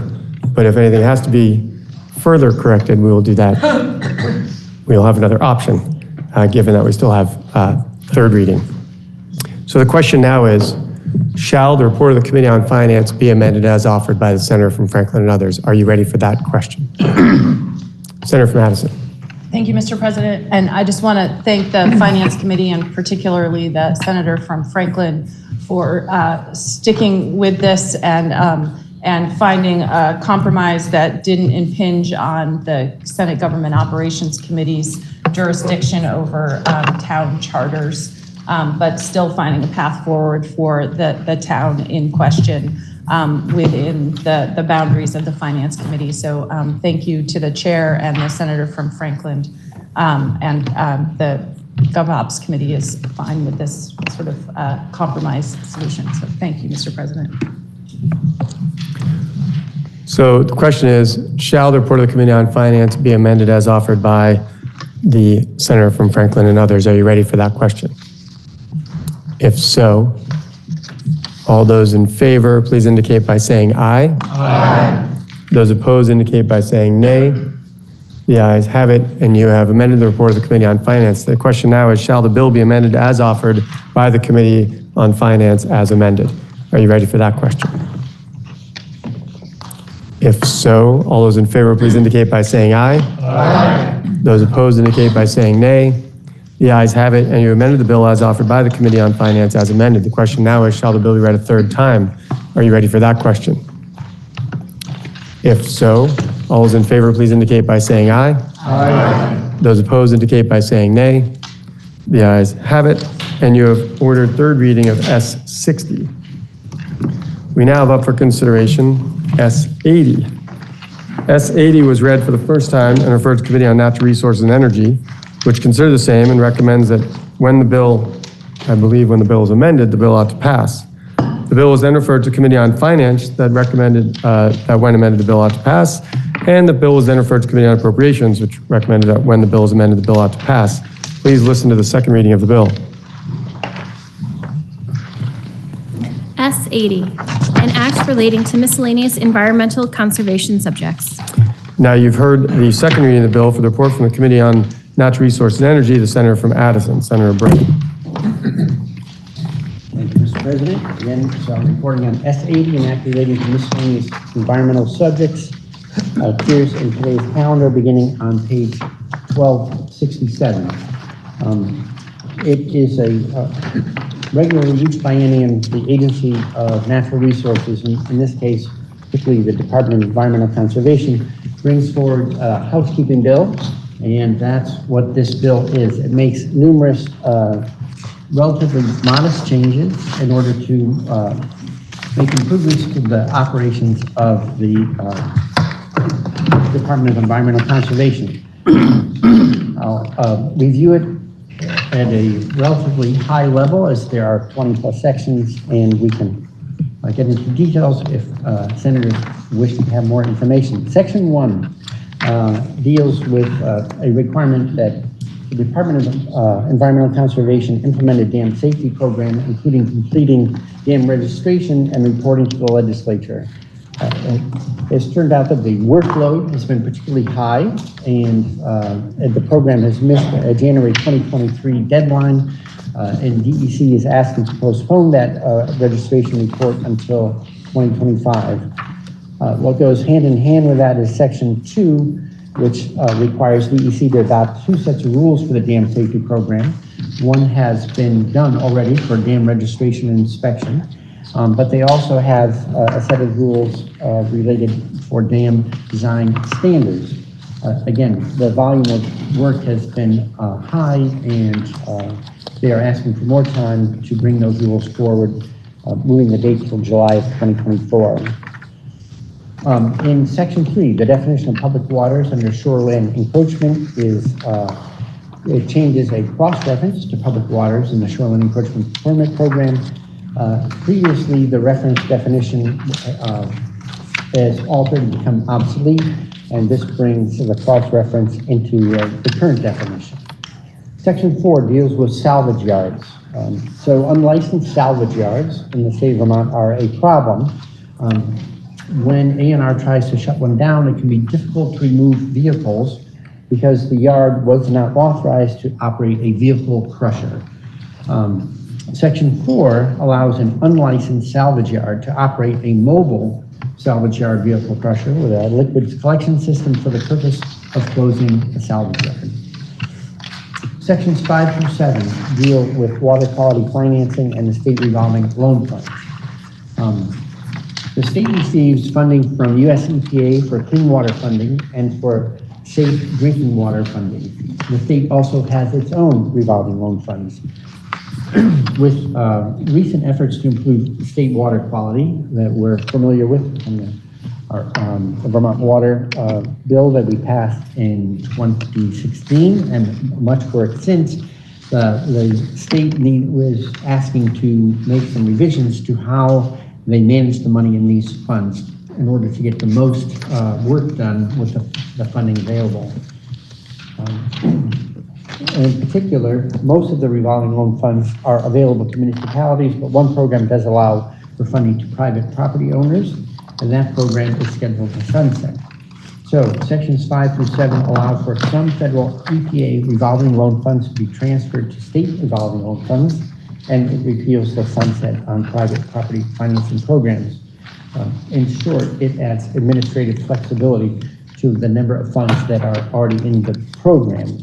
but if anything has to be further corrected, we will do that. We'll have another option, given that we still have third reading. So the question now is, shall the report of the Committee on Finance be amended as offered by the Senator from Franklin and others? Are you ready for that question? Senator from Madison. Thank you, Mr. President. And I just want to thank the Finance Committee and particularly the Senator from Franklin for sticking with this and finding a compromise that didn't impinge on the Senate Government Operations Committee's jurisdiction over town charters, but still finding a path forward for the town in question within the boundaries of the Finance Committee. So thank you to the chair and the Senator from Franklin, and the GovOps Committee is fine with this sort of compromise solution. So thank you, Mr. President. So the question is, shall the report of the Committee on Finance be amended as offered by the Senator from Franklin and others? Are you ready for that question? If so, all those in favor, please indicate by saying aye. Aye. Those opposed indicate by saying nay. The ayes have it, and you have amended the report of the Committee on Finance. The question now is, shall the bill be amended as offered by the Committee on Finance as amended? Are you ready for that question? If so, all those in favor, please indicate by saying aye. Aye. Those opposed indicate by saying nay. The ayes have it, and you amended the bill as offered by the Committee on Finance as amended. The question now is, shall the bill be read a third time? Are you ready for that question? If so, all those in favor, please indicate by saying aye. Aye. Those opposed indicate by saying nay. The ayes have it, and you have ordered third reading of S60. We now have up for consideration S80. S80 was read for the first time and referred to Committee on Natural Resources and Energy, which considered the same and recommends that when the bill, I believe when the bill is amended, the bill ought to pass. The bill was then referred to Committee on Finance that recommended that when amended, the bill ought to pass. And the bill was then referred to Committee on Appropriations, which recommended that when the bill is amended, the bill ought to pass. Please listen to the second reading of the bill. S80, an act relating to miscellaneous environmental conservation subjects. Now you've heard the second reading of the bill for the report from the Committee on Natural Resources and Energy, the Senator from Addison, Senator Bray. Thank you, Mr. President. Again, so I'm reporting on S80, an act relating to miscellaneous environmental subjects. Appears in today's calendar beginning on page 1267. It is a regularly each biennium the Agency of Natural Resources, in this case, particularly the Department of Environmental Conservation, brings forward a housekeeping bill, and that's what this bill is. It makes numerous relatively modest changes in order to make improvements to the operations of the Department of Environmental Conservation. I'll review it at a relatively high level, as there are 20 plus sections, and we can get into details if senators wish to have more information. Section 1 deals with a requirement that the Department of Environmental Conservation implement a dam safety program, including completing dam registration and reporting to the legislature. It's turned out that the workload has been particularly high, and the program has missed a January 2023 deadline, and DEC is asking to postpone that registration report until 2025. What goes hand in hand with that is Section 2, which requires DEC to adopt 2 sets of rules for the dam safety program. One has been done already for dam registration and inspection. But they also have a set of rules related for dam design standards. Again, the volume of work has been high, and they are asking for more time to bring those rules forward, moving the date till July of 2024. In Section 3, the definition of public waters under shoreline encroachment is it changes a cross-reference to public waters in the shoreline encroachment permit program. Previously, the reference definition has altered and become obsolete, and this brings the cross-reference into the current definition. Section 4 deals with salvage yards. So unlicensed salvage yards in the state of Vermont are a problem. When A&R tries to shut one down, it can be difficult to remove vehicles because the yard was not authorized to operate a vehicle crusher. Section 4 allows an unlicensed salvage yard to operate a mobile salvage yard vehicle crusher with a liquids collection system for the purpose of closing the salvage yard. Sections 5 through 7 deal with water quality financing and the state revolving loan funds. The state receives funding from US EPA for clean water funding and for safe drinking water funding. The state also has its own revolving loan funds. With recent efforts to improve state water quality that we're familiar with from the Vermont Water bill that we passed in 2016 and much work since, the state was asking to make some revisions to how they manage the money in these funds in order to get the most work done with the funding available. In particular, most of the revolving loan funds are available to municipalities, but one program does allow for funding to private property owners, and that program is scheduled to sunset. So sections 5 through 7 allow for some federal EPA revolving loan funds to be transferred to state revolving loan funds, and it repeals the sunset on private property financing programs. In short, it adds administrative flexibility to the number of funds that are already in the program.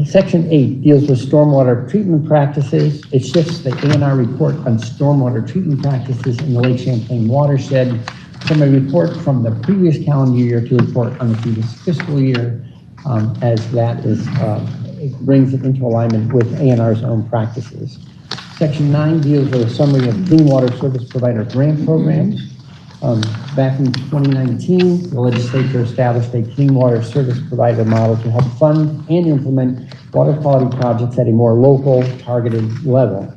Section 8 deals with stormwater treatment practices. It shifts the A&R report on stormwater treatment practices in the Lake Champlain watershed from a report from the previous calendar year to a report on the previous fiscal year, as that is, it brings it into alignment with A&R's own practices. Section 9 deals with a summary of clean water service provider grant programs. Back in 2019, the legislature established a clean water service provider model to help fund and implement water quality projects at a more local, targeted level.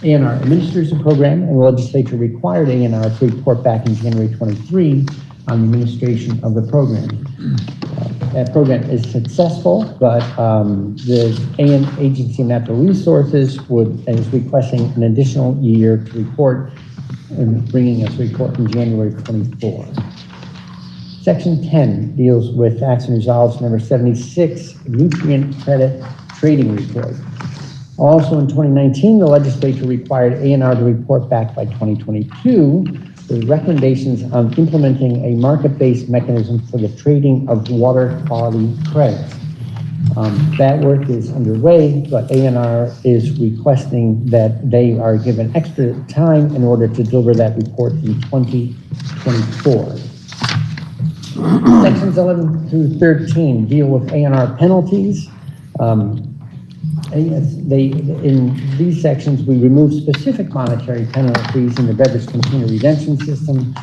A&R administers the program, and the legislature required A&R to report back in January 23 on the administration of the program. That program is successful, but the Agency of Natural Resources is requesting an additional year to report and bringing us a report in January 24. Section 10 deals with Acts and Resolves number 76, nutrient credit trading report. Also in 2019, the legislature required A&R to report back by 2022 with recommendations on implementing a market-based mechanism for the trading of water quality credits. That work is underway, but A&R is requesting that they are given extra time in order to deliver that report in 2024. Sections 11 through 13 deal with A&R penalties. In these sections, we remove specific monetary penalties in the beverage container redemption system,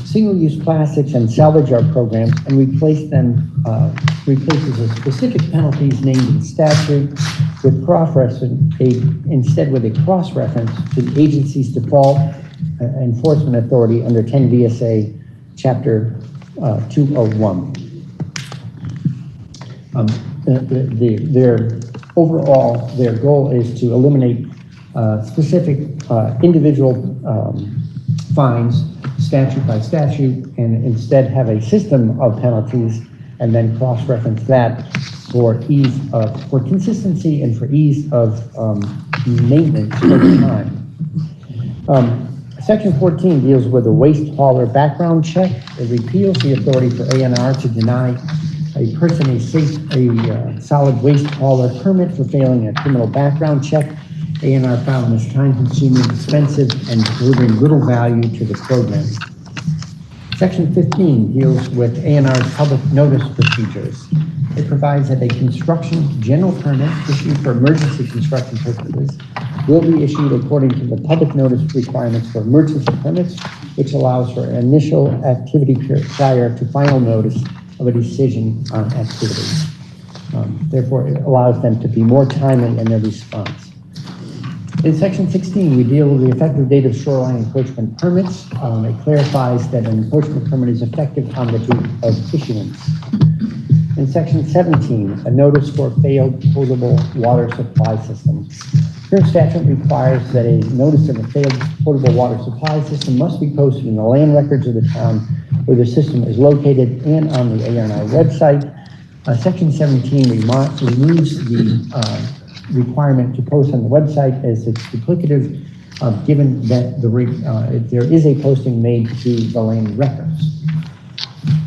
single-use plastics and salvage yard programs, and replaces the specific penalties named in statute with instead with a cross-reference to the agency's default enforcement authority under 10 VSA Chapter 201. Overall, their goal is to eliminate specific individual fines, statute by statute, and instead have a system of penalties and then cross-reference that for consistency and for ease of maintenance over time. Section 14 deals with a waste hauler background check. It repeals the authority for A&R to deny a person a solid waste hauler permit for failing a criminal background check. A&R found this time-consuming, expensive, and delivering little value to the program. Section 15 deals with A&R's public notice procedures. It provides that a construction general permit issued for emergency construction purposes will be issued according to the public notice requirements for emergency permits, which allows for an initial activity prior to final notice of a decision on activity. Therefore, it allows them to be more timely in their response. In Section 16, we deal with the effective date of shoreline encroachment permits. It clarifies that an encroachment permit is effective on the date of issuance. In section 17, a notice for failed potable water supply system. Current statute requires that a notice of a failed potable water supply system must be posted in the land records of the town where the system is located and on the ANI website. Section 17 removes the requirement to post on the website as it's duplicative, given that there is a posting made to the land records.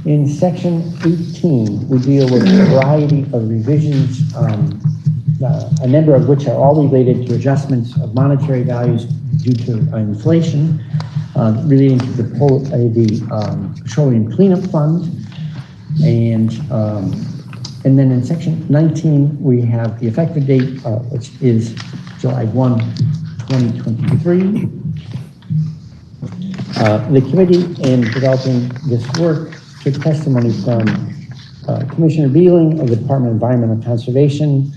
In section 18, we deal with a variety of revisions, a number of which are all related to adjustments of monetary values due to inflation, relating to the petroleum cleanup fund. And then in section 19, we have the effective date, which is July 1, 2023. The committee in developing this work took testimony from Commissioner Beeling of the Department of Environmental Conservation,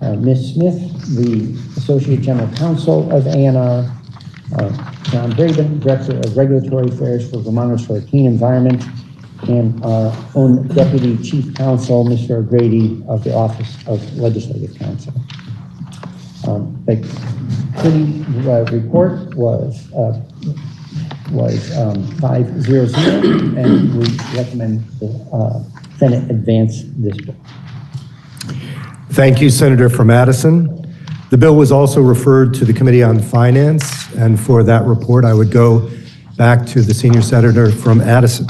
Ms. Smith, the Associate General Counsel of ANR, John Braben, Director of Regulatory Affairs for Vermonters for a Clean Environment, and our own Deputy Chief Counsel, Mr. O'Grady of the Office of Legislative Counsel. The committee report was 500, and we recommend the Senate advance this bill. Thank you, Senator from Madison. The bill was also referred to the Committee on Finance, and for that report, I would go back to the senior senator from Addison.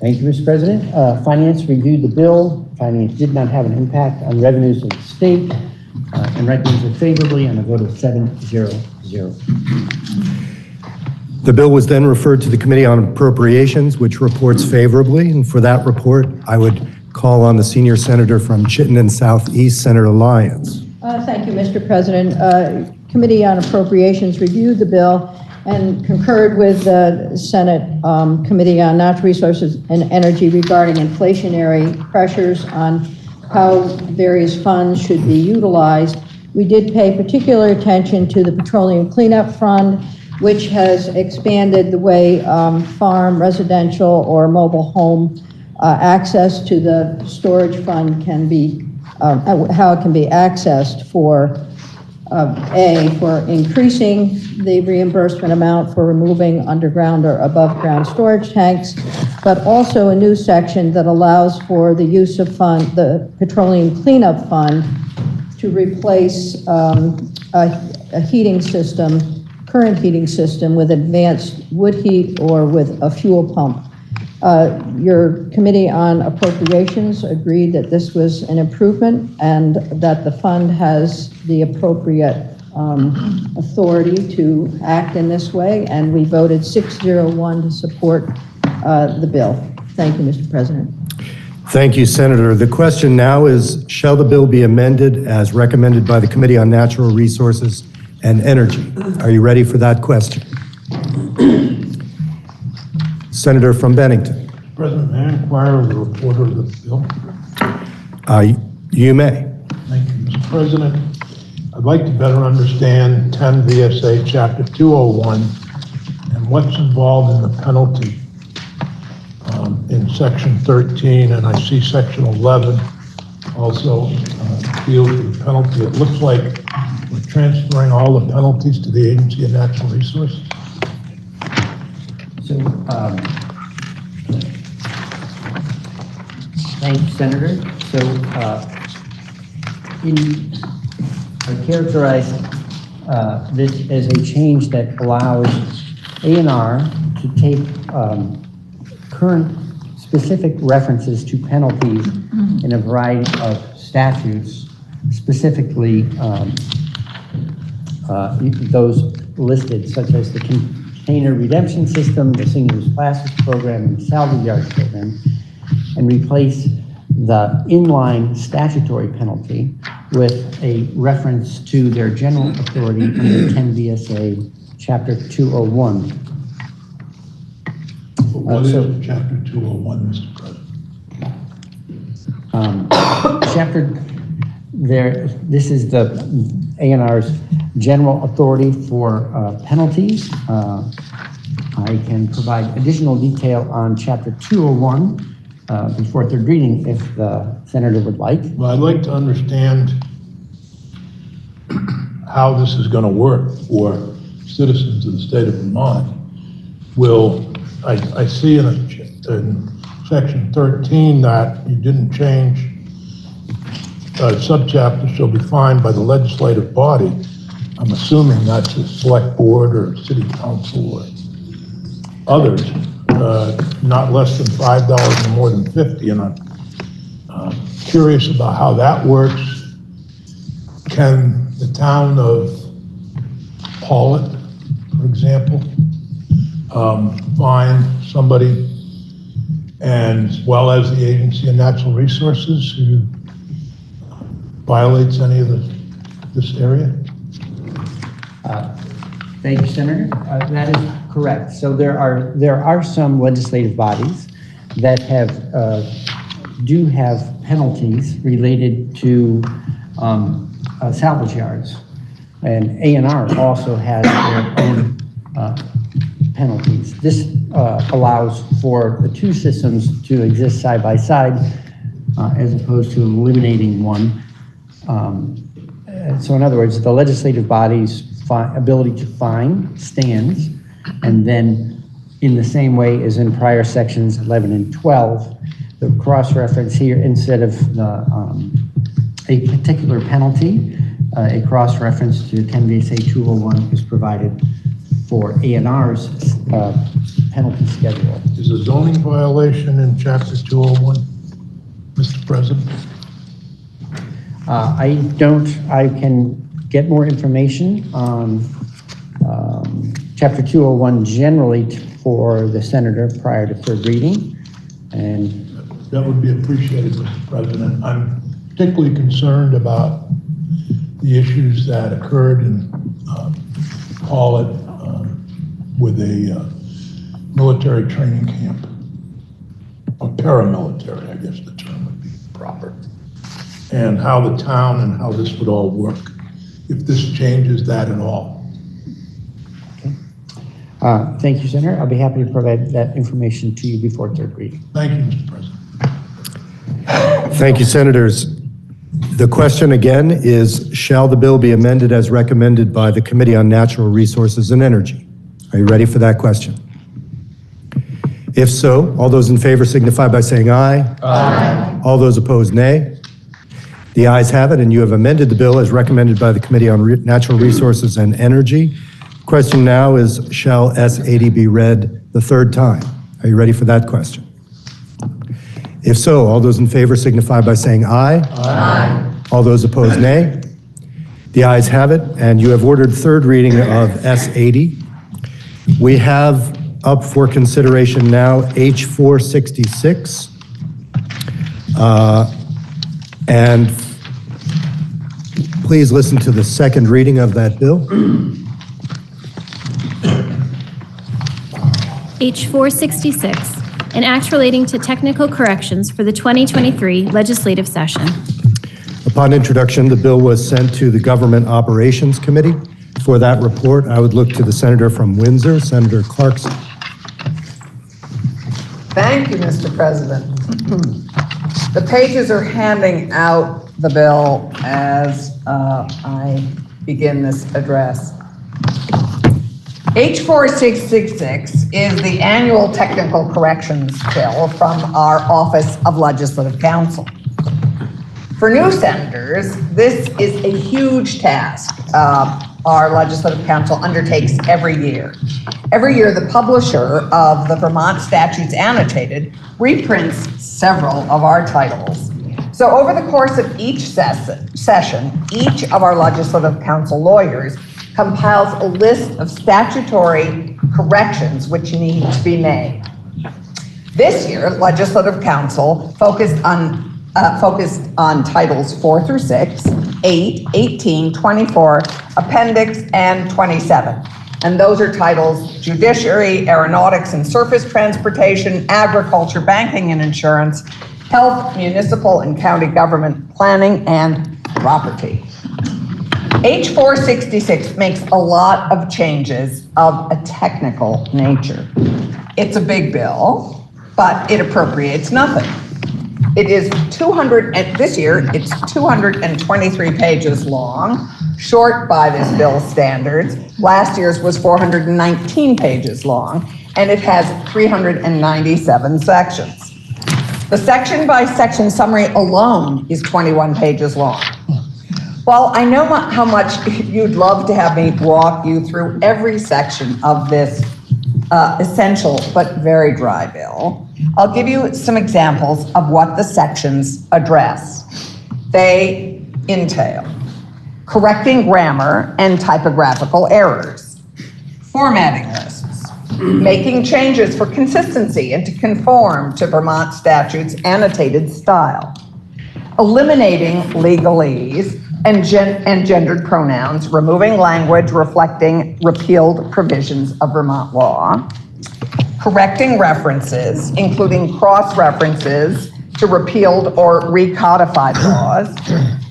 Thank you, Mr. President. Finance reviewed the bill. Finance did not have an impact on revenues of the state, and recommends it favorably on a vote of 7-0-0. The bill was then referred to the Committee on Appropriations, which reports favorably, and for that report, I would call on the senior senator from Chittenden Southeast, Senator Lyons. Thank you, Mr. President. Committee on Appropriations reviewed the bill and concurred with the Senate Committee on Natural Resources and Energy regarding inflationary pressures on how various funds should be utilized. We did pay particular attention to the Petroleum Cleanup Fund, which has expanded the way farm, residential, or mobile home access to the storage fund can be, how it can be accessed for for increasing the reimbursement amount for removing underground or above ground storage tanks, but also a new section that allows for the use of the Petroleum Cleanup Fund to replace a heating system, current heating system with advanced wood heat or with a fuel pump. Your Committee on Appropriations agreed that this was an improvement and that the fund has the appropriate authority to act in this way, and we voted 6-0-1 to support the bill. Thank you, Mr. President. Thank you, Senator. The question now is, shall the bill be amended as recommended by the Committee on Natural Resources and Energy? Are you ready for that question? Senator from Bennington. President, may I inquire of the reporter of the bill? You may. Thank you, Mr. President. I'd like to better understand 10 VSA Chapter 201 and what's involved in the penalty in Section 13, and I see Section 11 also deals with the penalty. It looks like we're transferring all the penalties to the Agency of Natural Resources. So, thank you, Senator. So, I characterize this as a change that allows ANR to take current specific references to penalties in a variety of statutes, specifically those listed, such as the Container Redemption System, the Single-Use Plastics Program, and the Salvage Yard Program, and replace the inline statutory penalty with a reference to their general authority under 10 VSA Chapter 201. What is Chapter 201, Mr. President? This is the ANR's general authority for penalties. I can provide additional detail on Chapter 201 before third reading if the senator would like. Well, I'd like to understand how this is going to work for citizens of the state of Vermont. I see in section 13 that you didn't change subchapter shall be fined by the legislative body. I'm assuming that's a select board or city council or others, not less than $5 and more than 50. And I'm curious about how that works. Can the town of Paulet, for example, fine somebody, and as well as the Agency of Natural Resources who violates any of this area? Thank you, Senator. That is correct. So there are some legislative bodies that do have penalties related to salvage yards, and A&R also has their own penalties. This allows for the two systems to exist side by side, as opposed to eliminating one. So in other words, the legislative body's ability to fine stands, and then in the same way as in prior sections 11 and 12, the cross-reference here, instead of a particular penalty, a cross-reference to 10 VSA 201 is provided for A&R's penalty schedule. Is a zoning violation in chapter 201, Mr. President? I can get more information on chapter 201 generally for the senator prior to third reading. And that would be appreciated, Mr. President. I'm particularly concerned about the issues that occurred in Paulet with a military training camp, or paramilitary, I guess the term would be proper, and how the town and how this would all work, if this changes that at all. Okay. Thank you, Senator. I'll be happy to provide that information to you before third reading. Thank you, Mr. President. Thank you, Senators. The question again is, shall the bill be amended as recommended by the Committee on Natural Resources and Energy? Are you ready for that question? If so, all those in favor signify by saying aye. Aye. All those opposed, nay. The ayes have it, and you have amended the bill as recommended by the Committee on Natural Resources and Energy. Question now is, shall S80 be read the third time? Are you ready for that question? If so, all those in favor signify by saying aye. Aye. All those opposed, nay. The ayes have it, and you have ordered third reading of S80. We have up for consideration now H466. And please listen to the second reading of that bill. H466, an act relating to technical corrections for the 2023 legislative session. Upon introduction, the bill was sent to the Government Operations Committee. For that report, I would look to the senator from Windsor, Senator Clarkson. Thank you, Mr. President. The pages are handing out the bill as I begin this address. H4666 is the annual technical corrections bill from our Office of Legislative Counsel. For new senators, this is a huge task our Legislative Counsel undertakes every year. Every year, the publisher of the Vermont Statutes Annotated reprints several of our titles. So over the course of each session, each of our Legislative Counsel lawyers compiles a list of statutory corrections which need to be made. This year, Legislative Counsel focused on titles 4 through 6, 8, 18, 24, Appendix, and 27. And those are titles Judiciary, Aeronautics and Surface Transportation, Agriculture, Banking and Insurance, Health, Municipal and County Government Planning, and Property. H466 makes a lot of changes of a technical nature. It's a big bill, but it appropriates nothing. It is this year, it's 223 pages long, short by this bill's standards. Last year's was 419 pages long, and it has 397 sections. The section-by-section summary alone is 21 pages long. While I know how much you'd love to have me walk you through every section of this essential but very dry bill, I'll give you some examples of what the sections address. They entail correcting grammar and typographical errors, formatting lists, making changes for consistency and to conform to Vermont statutes' annotated style, eliminating legalese and gendered pronouns, removing language reflecting repealed provisions of Vermont law, correcting references, including cross-references to repealed or recodified laws,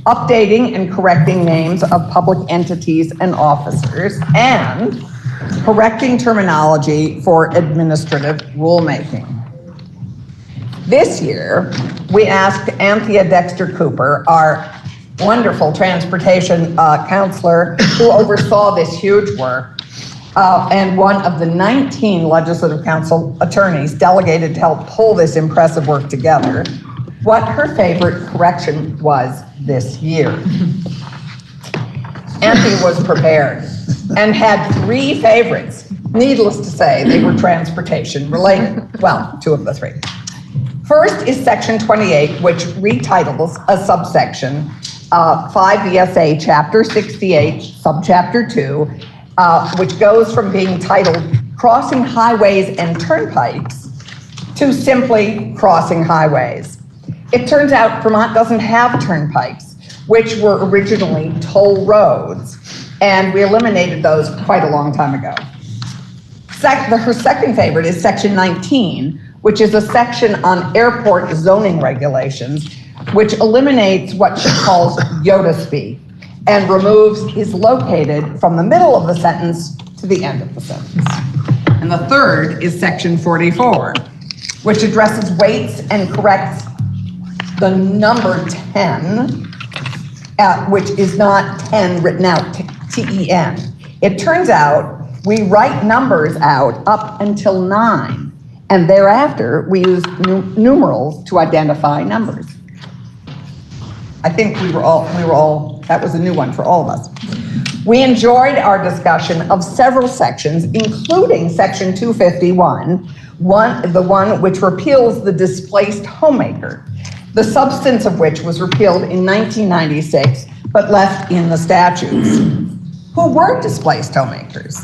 updating and correcting names of public entities and officers, and correcting terminology for administrative rulemaking. This year, we asked Anthea Dexter Cooper, our wonderful transportation counselor who oversaw this huge work, and one of the 19 Legislative Council attorneys delegated to help pull this impressive work together, what her favorite correction was this year. Anthea was prepared and had 3 favorites. Needless to say, they were transportation related. Well, 2 of the 3. First is section 28, which retitles a subsection 5 VSA chapter 68, subchapter 2, which goes from being titled Crossing Highways and Turnpikes to simply Crossing Highways. It turns out Vermont doesn't have turnpikes, which were originally toll roads, and we eliminated those quite a long time ago. Her second favorite is section 19, which is a section on airport zoning regulations, which eliminates what she calls Yoda speak and removes is located from the middle of the sentence to the end of the sentence. And the third is section 44, which addresses weights and corrects the number 10, which is not 10 written out, T-E-N. It turns out we write numbers out up until 9, and thereafter we use numerals to identify numbers. I think we were all, that was a new one for all of us. We enjoyed our discussion of several sections, including section 251, the one which repeals the displaced homemaker, the substance of which was repealed in 1996, but left in the statutes. Who were displaced homemakers?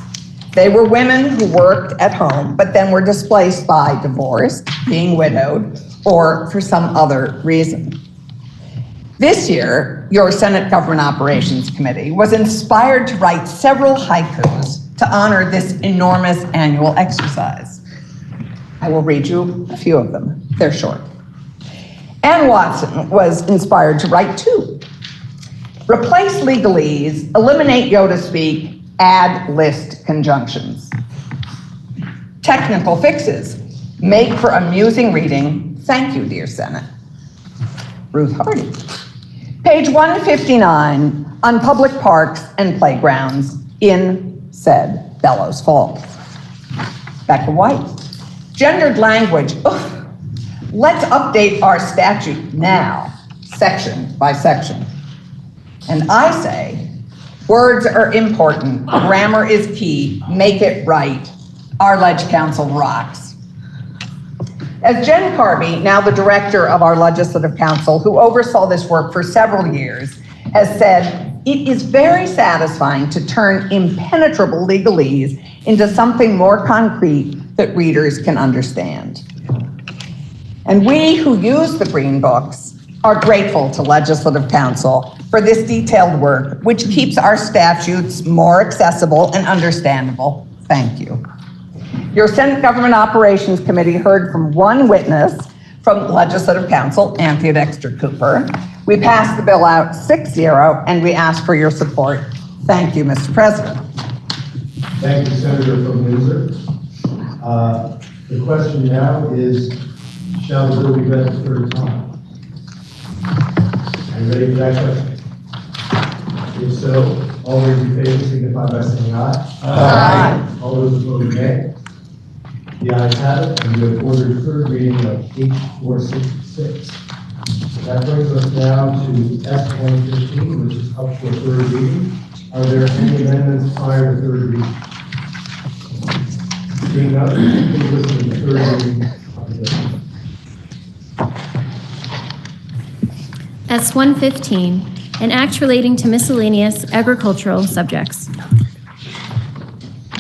They were women who worked at home, but then were displaced by divorce, being widowed, or for some other reason. This year, your Senate Government Operations Committee was inspired to write several haikus to honor this enormous annual exercise. I will read you a few of them. They're short. Ann Watson was inspired to write 2. Replace legalese, eliminate Yoda speak, add list conjunctions. Technical fixes, make for amusing reading. Thank you, dear Senate. Ruth Hardy. Page 159 on public parks and playgrounds in said Bellows Falls. Becca White. Gendered language. Ugh. Let's update our statute now, section by section. And I say, words are important, grammar is key, make it right. Our Ledge Council rocks. As Jen Carby, now the director of our Legislative Council, who oversaw this work for several years, has said, it is very satisfying to turn impenetrable legalese into something more concrete that readers can understand. And we who use the Green Books are grateful to Legislative Council for this detailed work, which keeps our statutes more accessible and understandable. Thank you. Your Senate Government Operations Committee heard from one witness from Legislative Council, Anthea Dexter Cooper. We passed the bill out 6-0, and we ask for your support. Thank you, Mr. President. Thank you, Senator from Windsor. The question now is Shall the bill be read the third time? Are you ready for that question? If so, all those in favor signify by saying aye. Aye. All those opposed, nay. The ayes have it, and you have ordered third reading of H466. That brings us now to S115, which is up for third reading. Are there any amendments prior to third reading? Seeing none, please listen to the third reading of the bill. S115, an act relating to miscellaneous agricultural subjects.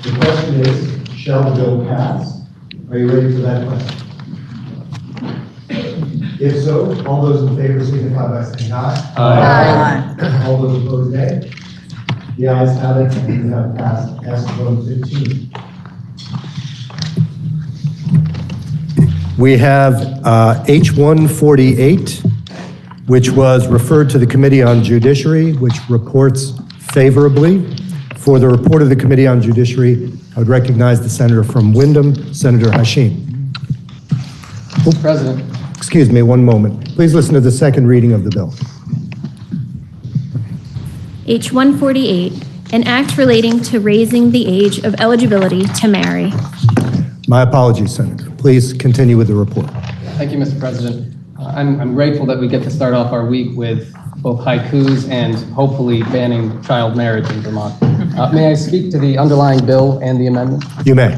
The question is, shall the bill pass? Are you ready for that question? If so, all those in favor signify by saying aye. Aye. All those opposed, nay. The ayes have it, and we have passed S115. We have H148, which was referred to the Committee on Judiciary, which reports favorably. For the report of the Committee on Judiciary, I would recognize the senator from Windham, Senator Hashim. Mr. President. Excuse me, one moment. Please listen to the second reading of the bill. H148, an act relating to raising the age of eligibility to marry. My apologies, Senator. Please continue with the report. Thank you, Mr. President. I'm grateful that we get to start off our week with both haikus and hopefully banning child marriage in Vermont. May I speak to the underlying bill and the amendment? You may.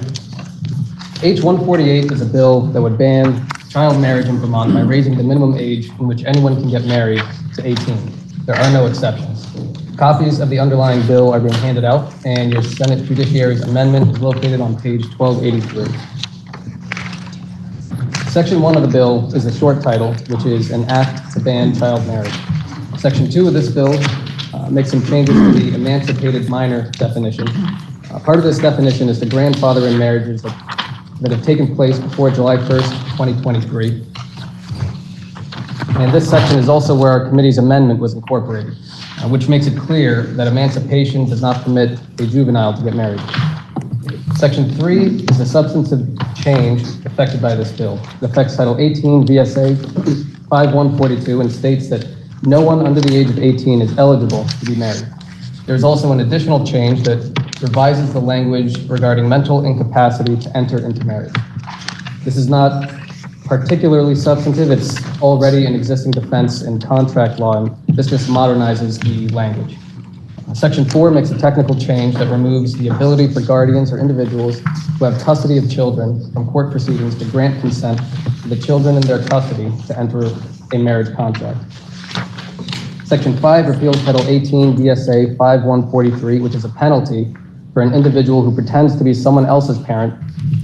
H148 is a bill that would ban child marriage in Vermont by raising the minimum age in which anyone can get married to 18. There are no exceptions. Copies of the underlying bill are being handed out, and your Senate Judiciary's amendment is located on page 1283. Section 1 of the bill is a short title, which is an act to ban child marriage. Section 2 of this bill makes some changes to the emancipated minor definition. Part of this definition is the grandfather in marriages that have taken place before July 1st, 2023. And this section is also where our committee's amendment was incorporated, which makes it clear that emancipation does not permit a juvenile to get married. Section 3 is a substantive change affected by this bill. It affects Title 18 VSA 5142 and states that no one under the age of 18 is eligible to be married. There's also an additional change that revises the language regarding mental incapacity to enter into marriage. This is not particularly substantive. It's already an existing defense in contract law, and this just modernizes the language. Section 4 makes a technical change that removes the ability for guardians or individuals who have custody of children from court proceedings to grant consent to the children in their custody to enter a marriage contract. Section 5 repeals Title 18 VSA 5143, which is a penalty for an individual who pretends to be someone else's parent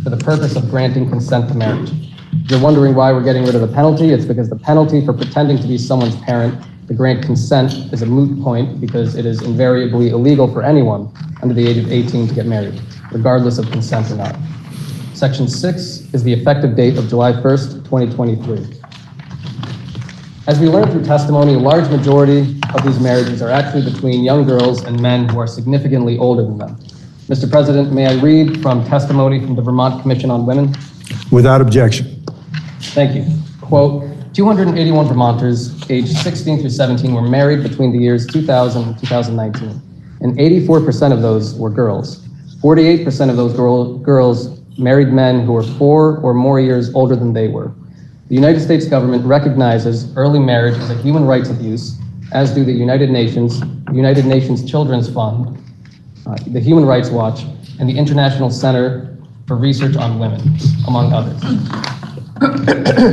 for the purpose of granting consent to marriage. If you're wondering why we're getting rid of the penalty, it's because the penalty for pretending to be someone's parent to grant consent is a moot point because it is invariably illegal for anyone under the age of 18 to get married, regardless of consent or not. Section 6 is the effective date of July 1st, 2023. As we learned through testimony, a large majority of these marriages are actually between young girls and men who are significantly older than them. Mr. President, may I read from testimony from the Vermont Commission on Women? Without objection. Thank you. Quote, 281 Vermonters aged 16 through 17 were married between the years 2000 and 2019, and 84% of those were girls. 48% of those girls married men who were 4 or more years older than they were. The United States government recognizes early marriage as a human rights abuse, as do the United Nations Children's Fund, the Human Rights Watch, and the International Center for Research on Women, among others.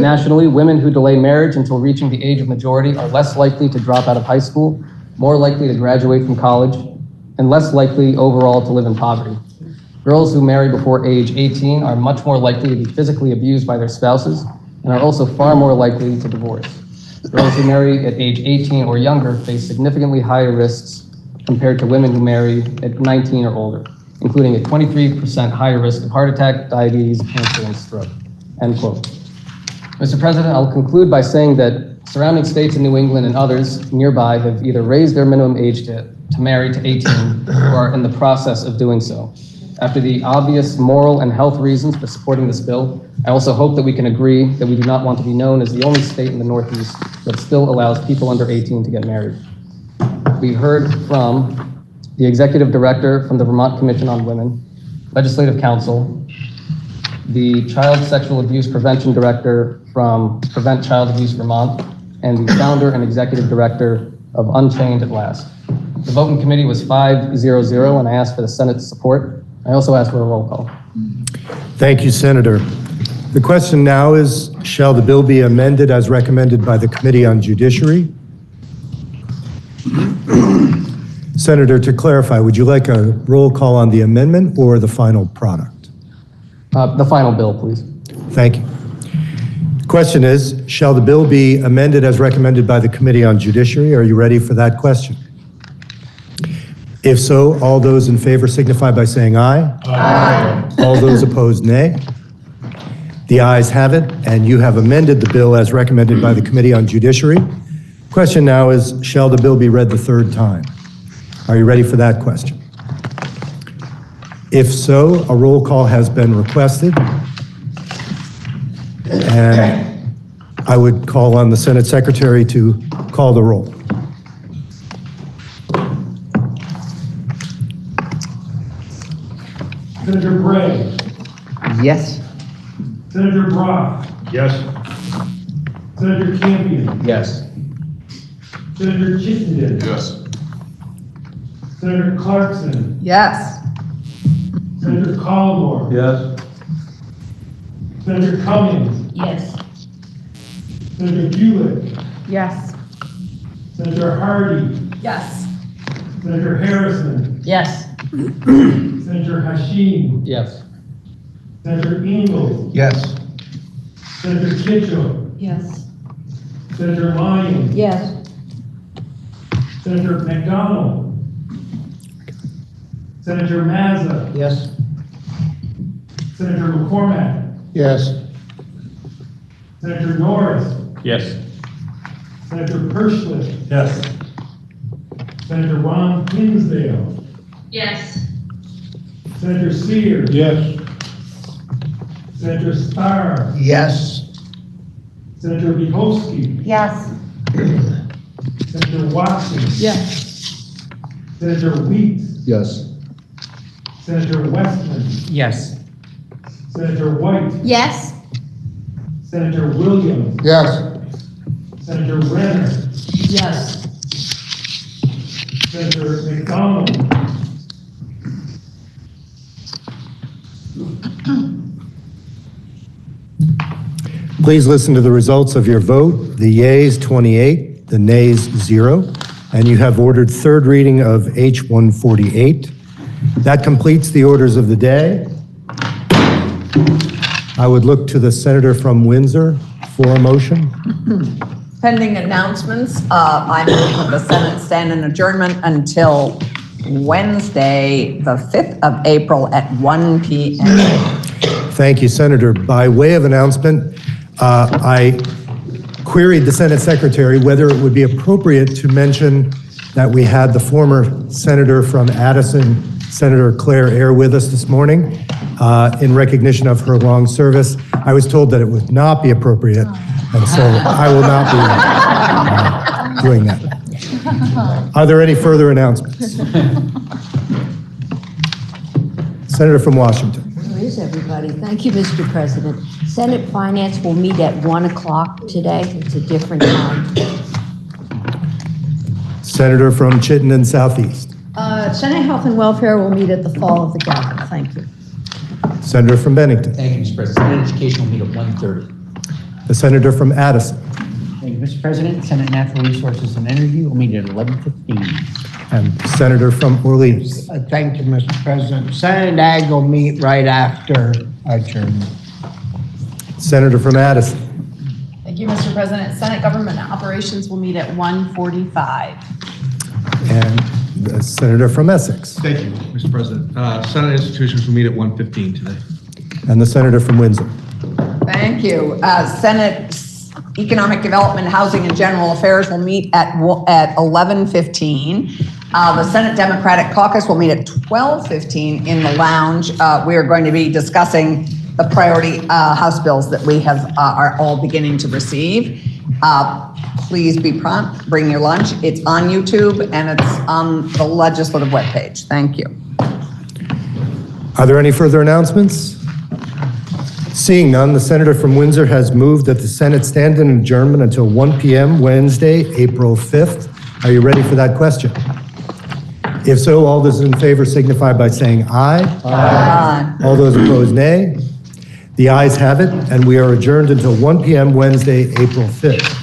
Nationally, women who delay marriage until reaching the age of majority are less likely to drop out of high school, more likely to graduate from college, and less likely overall to live in poverty. Girls who marry before age 18 are much more likely to be physically abused by their spouses and are also far more likely to divorce. Girls who marry at age 18 or younger face significantly higher risks compared to women who marry at 19 or older, including a 23% higher risk of heart attack, diabetes, cancer, and stroke. End quote. Mr. President, I'll conclude by saying that surrounding states in New England and others nearby have either raised their minimum age to marry to 18 or are in the process of doing so. After the obvious moral and health reasons for supporting this bill, I also hope that we can agree that we do not want to be known as the only state in the Northeast that still allows people under 18 to get married. We heard from the executive director from the Vermont Commission on Women, legislative counsel, the child sexual abuse prevention director from Prevent Child Abuse Vermont, and the founder and executive director of Unchained at Last. The vote in committee was 5-0-0, and I asked for the Senate's support. I also asked for a roll call. Thank you, Senator. The question now is, shall the bill be amended as recommended by the Committee on Judiciary? Senator, to clarify, would you like a roll call on the amendment or the final product? The final bill, please. Thank you. The question is, shall the bill be amended as recommended by the Committee on Judiciary? Are you ready for that question? If so, all those in favor signify by saying aye. Aye. All those opposed, nay. The ayes have it, and you have amended the bill as recommended by the Committee on Judiciary. Question now is, shall the bill be read the third time? Are you ready for that question? If so, a roll call has been requested. And I would call on the Senate Secretary to call the roll. Senator Bray. Yes. Senator Brock. Yes. Senator Campion. Yes. Senator Chittenden. Yes. Senator Clarkson. Yes. Senator Collmore. Yes. Senator Cummings. Yes. Senator Jewett. Yes. Senator Hardy. Yes. Senator Harrison. Yes. Senator Hashim. Yes. Senator Ingalls. Yes. Senator Kitchell. Yes. Senator Lyons. Yes. Senator McDonald. Senator Mazza. Yes. Senator McCormack. Yes. Senator Norris. Yes. Senator Perschlip. Yes. Senator Ron Hinsdale. Yes. Senator Sears. Yes. Senator Starr. Yes. Senator Bieholsky. Yes. Senator Watson. Yes. Senator Wheat. Yes. Senator Westman. Yes. Senator White. Yes. Senator Williams. Yes. Senator Renner. Yes. Senator McDonald. Please listen to the results of your vote. The yeas 28, the nays 0, and you have ordered third reading of H148. That completes the orders of the day. I would look to the senator from Windsor for a motion. Pending announcements, I move that the Senate stand in adjournment until Wednesday, the 5th of April at 1 p.m. Thank you, Senator. By way of announcement, I queried the Senate Secretary whether it would be appropriate to mention that we had the former senator from Addison, Senator Claire Ayer, with us this morning in recognition of her long service. I was told that it would not be appropriate, and so I will not be doing that. Are there any further announcements? Senator from Washington. Where is everybody? Thank you, Mr. President. Senate Finance will meet at 1 o'clock today. It's a different time. Senator from Chittenden Southeast. Senate Health and Welfare will meet at the fall of the gavel. Thank you. Senator from Bennington. Thank you, Mr. President. Senate Education will meet at 1:30. The senator from Addison. Thank you, Mr. President. Senate Natural Resources and Energy will meet at 11:15. And Senator from Orleans. Thank you, Mr. President. Senate Ag will meet right after adjournment. Senator from Addison. Thank you, Mr. President. Senate Government Operations will meet at 1:45. And the senator from Essex. Thank you, Mr. President. Senate institutions will meet at 1:15 today. And the senator from Windsor. Thank you. Senate Economic Development, Housing, and General Affairs will meet at 11:15. The Senate Democratic Caucus will meet at 12:15 in the lounge. We are going to be discussing the priority House bills that we are all beginning to receive. Please be prompt, bring your lunch. It's on YouTube and it's on the legislative webpage. Thank you. Are there any further announcements? Seeing none, the senator from Windsor has moved that the Senate stand in adjournment until 1 p.m. Wednesday, April 5th. Are you ready for that question? If so, all those in favor signify by saying aye. Aye. All those opposed, nay. The ayes have it, and we are adjourned until 1 p.m. Wednesday, April 5th.